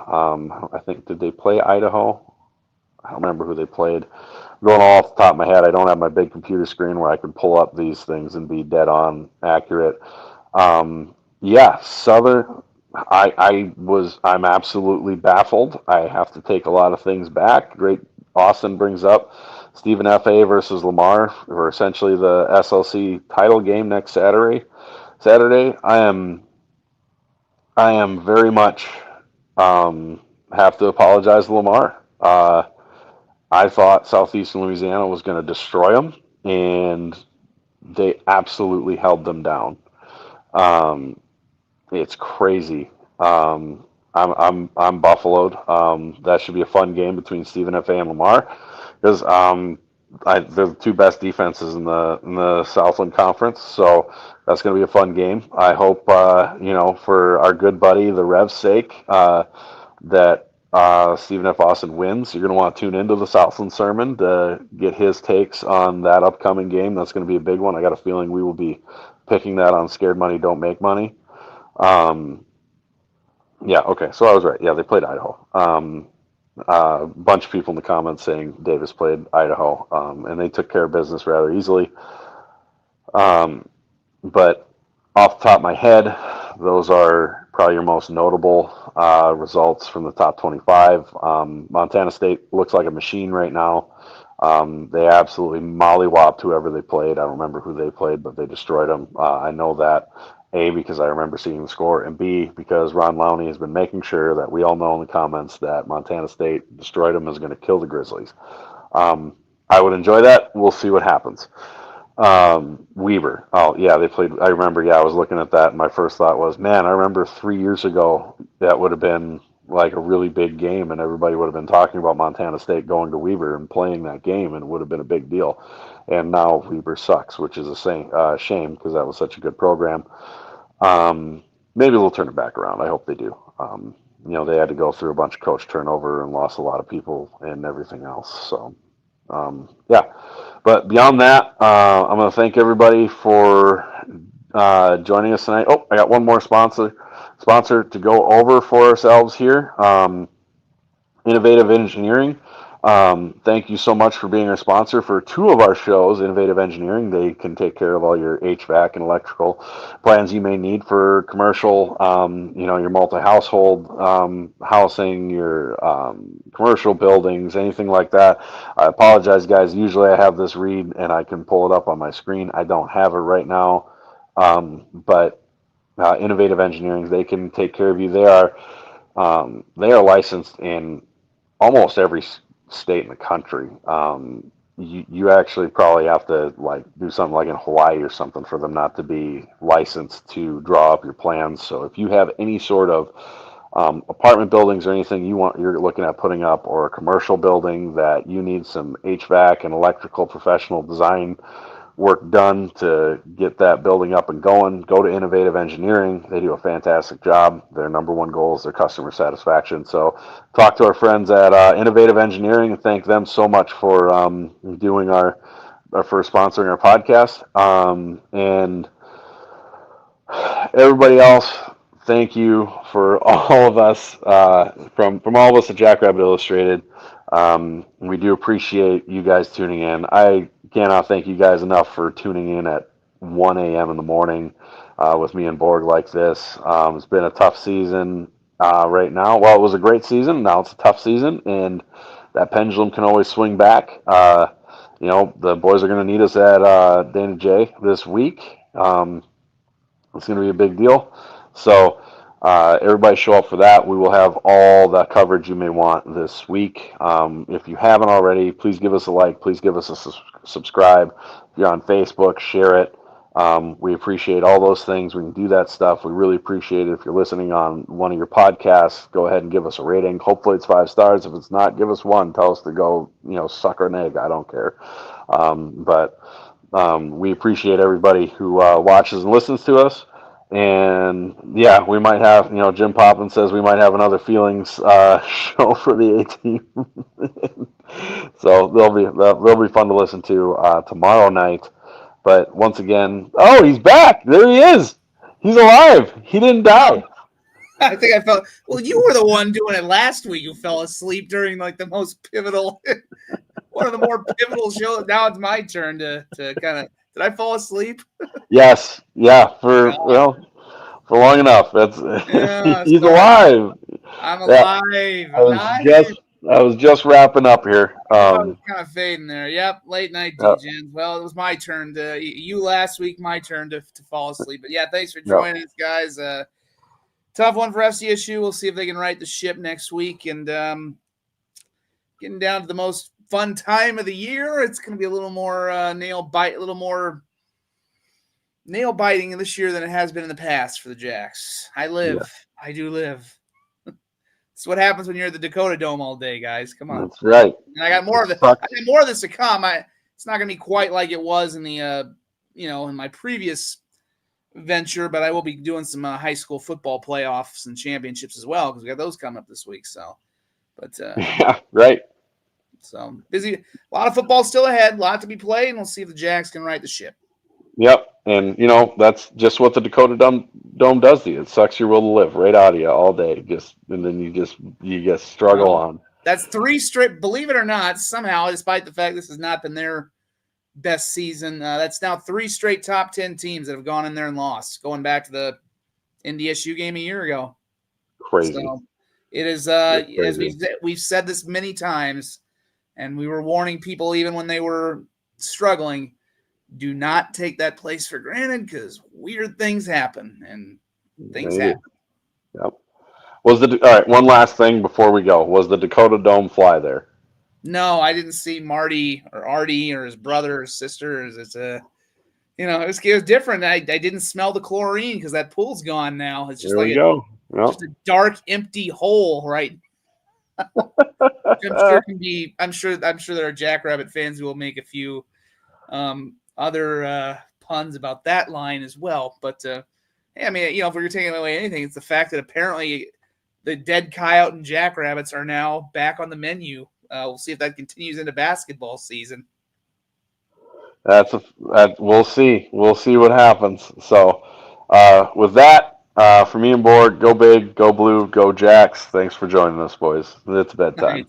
[SPEAKER 1] I think did they play Idaho? I don't remember who they played. Going off the top of my head, I don't have my big computer screen where I can pull up these things and be dead on accurate. Yeah, Southern. I'm absolutely baffled. I have to take a lot of things back. Great. Austin brings up Stephen F.A. versus Lamar for essentially the SLC title game next Saturday. I am very much have to apologize to Lamar. I thought Southeastern Louisiana was going to destroy them, and they absolutely held them down. Um, it's crazy. I'm buffaloed. That should be a fun game between Stephen F. A. and Lamar because they're the two best defenses in the Southland Conference. So that's going to be a fun game. I hope for our good buddy the Rev's sake that Stephen F. Austin wins. You're going to want to tune into the Southland Sermon to get his takes on that upcoming game. That's going to be a big one. I got a feeling we will be picking that on Scared Money Don't Make Money. Yeah, okay, so I was right. Yeah, they played Idaho. A bunch of people in the comments saying Davis played Idaho, and they took care of business rather easily. But off the top of my head, those are probably your most notable results from the top 25. Montana State looks like a machine right now. They absolutely mollywopped whoever they played. I don't remember who they played, but they destroyed them. I know that, A, because I remember seeing the score, and B, because Ron Lowney has been making sure that we all know in the comments that Montana State destroyed them, is going to kill the Grizzlies. I would enjoy that. We'll see what happens. Weber. Oh, yeah, they played. I remember, yeah, I was looking at that, and my first thought was, man, I remember 3 years ago that would have been like a really big game, and everybody would have been talking about Montana State going to Weber and playing that game, and it would have been a big deal. And now Weber sucks, which is a shame because that was such a good program. Maybe they'll turn it back around. I hope they do. They had to go through a bunch of coach turnover and lost a lot of people and everything else. So, yeah. But beyond that, I'm going to thank everybody for joining us tonight. Oh, I got one more sponsor to go over for ourselves here. Innovative Engineering. Thank you so much for being our sponsor for two of our shows, Innovative Engineering. They can take care of all your HVAC and electrical plans you may need for commercial, your multi-household housing, your commercial buildings, anything like that. I apologize, guys. Usually I have this read and I can pull it up on my screen. I don't have it right now, but Innovative Engineering, they can take care of you. They are licensed in almost every state in the country. You actually probably have to like do something like in Hawaii or something for them not to be licensed to draw up your plans. So if you have any sort of apartment buildings or anything you're looking at putting up, or a commercial building that you need some HVAC and electrical professional design work done to get that building up and going, go to Innovative Engineering. They do a fantastic job. Their number one goal is their customer satisfaction. So talk to our friends at Innovative Engineering and thank them so much for doing for sponsoring our podcast. And everybody else, thank you for all of us, from all of us at Jackrabbit Illustrated. We do appreciate you guys tuning in. I cannot thank you guys enough for tuning in at 1 a.m. in the morning with me and Borg like this. It's been a tough season right now. Well, it was a great season. Now it's a tough season, and that pendulum can always swing back. The boys are going to need us at Dana J this week. It's going to be a big deal. So everybody show up for that. We will have all the coverage you may want this week. If you haven't already, please give us a like. Please give us a subscribe. If you're on Facebook, share it. We appreciate all those things. We can do that stuff. We really appreciate it. If you're listening on one of your podcasts, go ahead and give us a rating. Hopefully it's 5 stars. If it's not, give us one. Tell us to go, suck an egg. I don't care. But we appreciate everybody who watches and listens to us. And yeah, we might have, Jim Poppin says we might have another feelings show for the 18. So they'll be fun to listen to tomorrow night. But once again, oh, he's back. There he is. He's alive. He didn't die.
[SPEAKER 2] I think I fell. Well, you were the one doing it last week. You fell asleep during like the most pivotal, one of the more pivotal shows. Now it's my turn to kind of. Did I fall asleep?
[SPEAKER 1] Yes. Yeah. For long enough.
[SPEAKER 2] Yeah,
[SPEAKER 1] He's
[SPEAKER 2] sorry.
[SPEAKER 1] alive.
[SPEAKER 2] I'm alive.
[SPEAKER 1] I was just wrapping up here.
[SPEAKER 2] I was kind of fading there. Yep, late night DJs. Well, it was my turn to you last week. My turn to fall asleep. But yeah, thanks for joining us, guys. Tough one for FCSU. We'll see if they can right the ship next week. And getting down to the most fun time of the year. It's going to be a little more a little more nail biting this year than it has been in the past for the Jacks. I do live. It's what happens when you're at the Dakota Dome all day, guys. Come on.
[SPEAKER 1] That's right.
[SPEAKER 2] And I got more of it. I got more of this to come. It's not going to be quite like it was in the in my previous venture, but I will be doing some high school football playoffs and championships as well because we got those coming up this week. So, but
[SPEAKER 1] yeah, right.
[SPEAKER 2] So busy. A lot of football still ahead. A lot to be played, and we'll see if the Jacks can right the ship.
[SPEAKER 1] Yep, and that's just what the Dakota Dome does to you. It sucks your will to live right out of you all day. And then you just struggle on.
[SPEAKER 2] That's 3 straight. Believe it or not, somehow, despite the fact this has not been their best season, that's now 3 straight top 10 teams that have gone in there and lost, going back to the NDSU game a year ago.
[SPEAKER 1] Crazy.
[SPEAKER 2] So it is as we've said this many times, and we were warning people even when they were struggling. Do not take that place for granted because weird things happen and things happen.
[SPEAKER 1] Yep. All right, one last thing before we go. Was the Dakota Dome fly there?
[SPEAKER 2] No, I didn't see Marty or Artie or his brother or sister. It's it was different. I didn't smell the chlorine because that pool's gone now. It's just
[SPEAKER 1] there
[SPEAKER 2] like
[SPEAKER 1] go.
[SPEAKER 2] Yep. Just a dark, empty hole, right? I'm sure there are Jackrabbit fans who will make a few other puns about that line as well. But I mean, if we're taking away anything, it's the fact that apparently the dead coyote and Jackrabbits are now back on the menu. We'll see if that continues into basketball season.
[SPEAKER 1] We'll see. We'll see what happens. So with that, for me and Borg, go big, go blue, go Jacks. Thanks for joining us, boys. It's bedtime.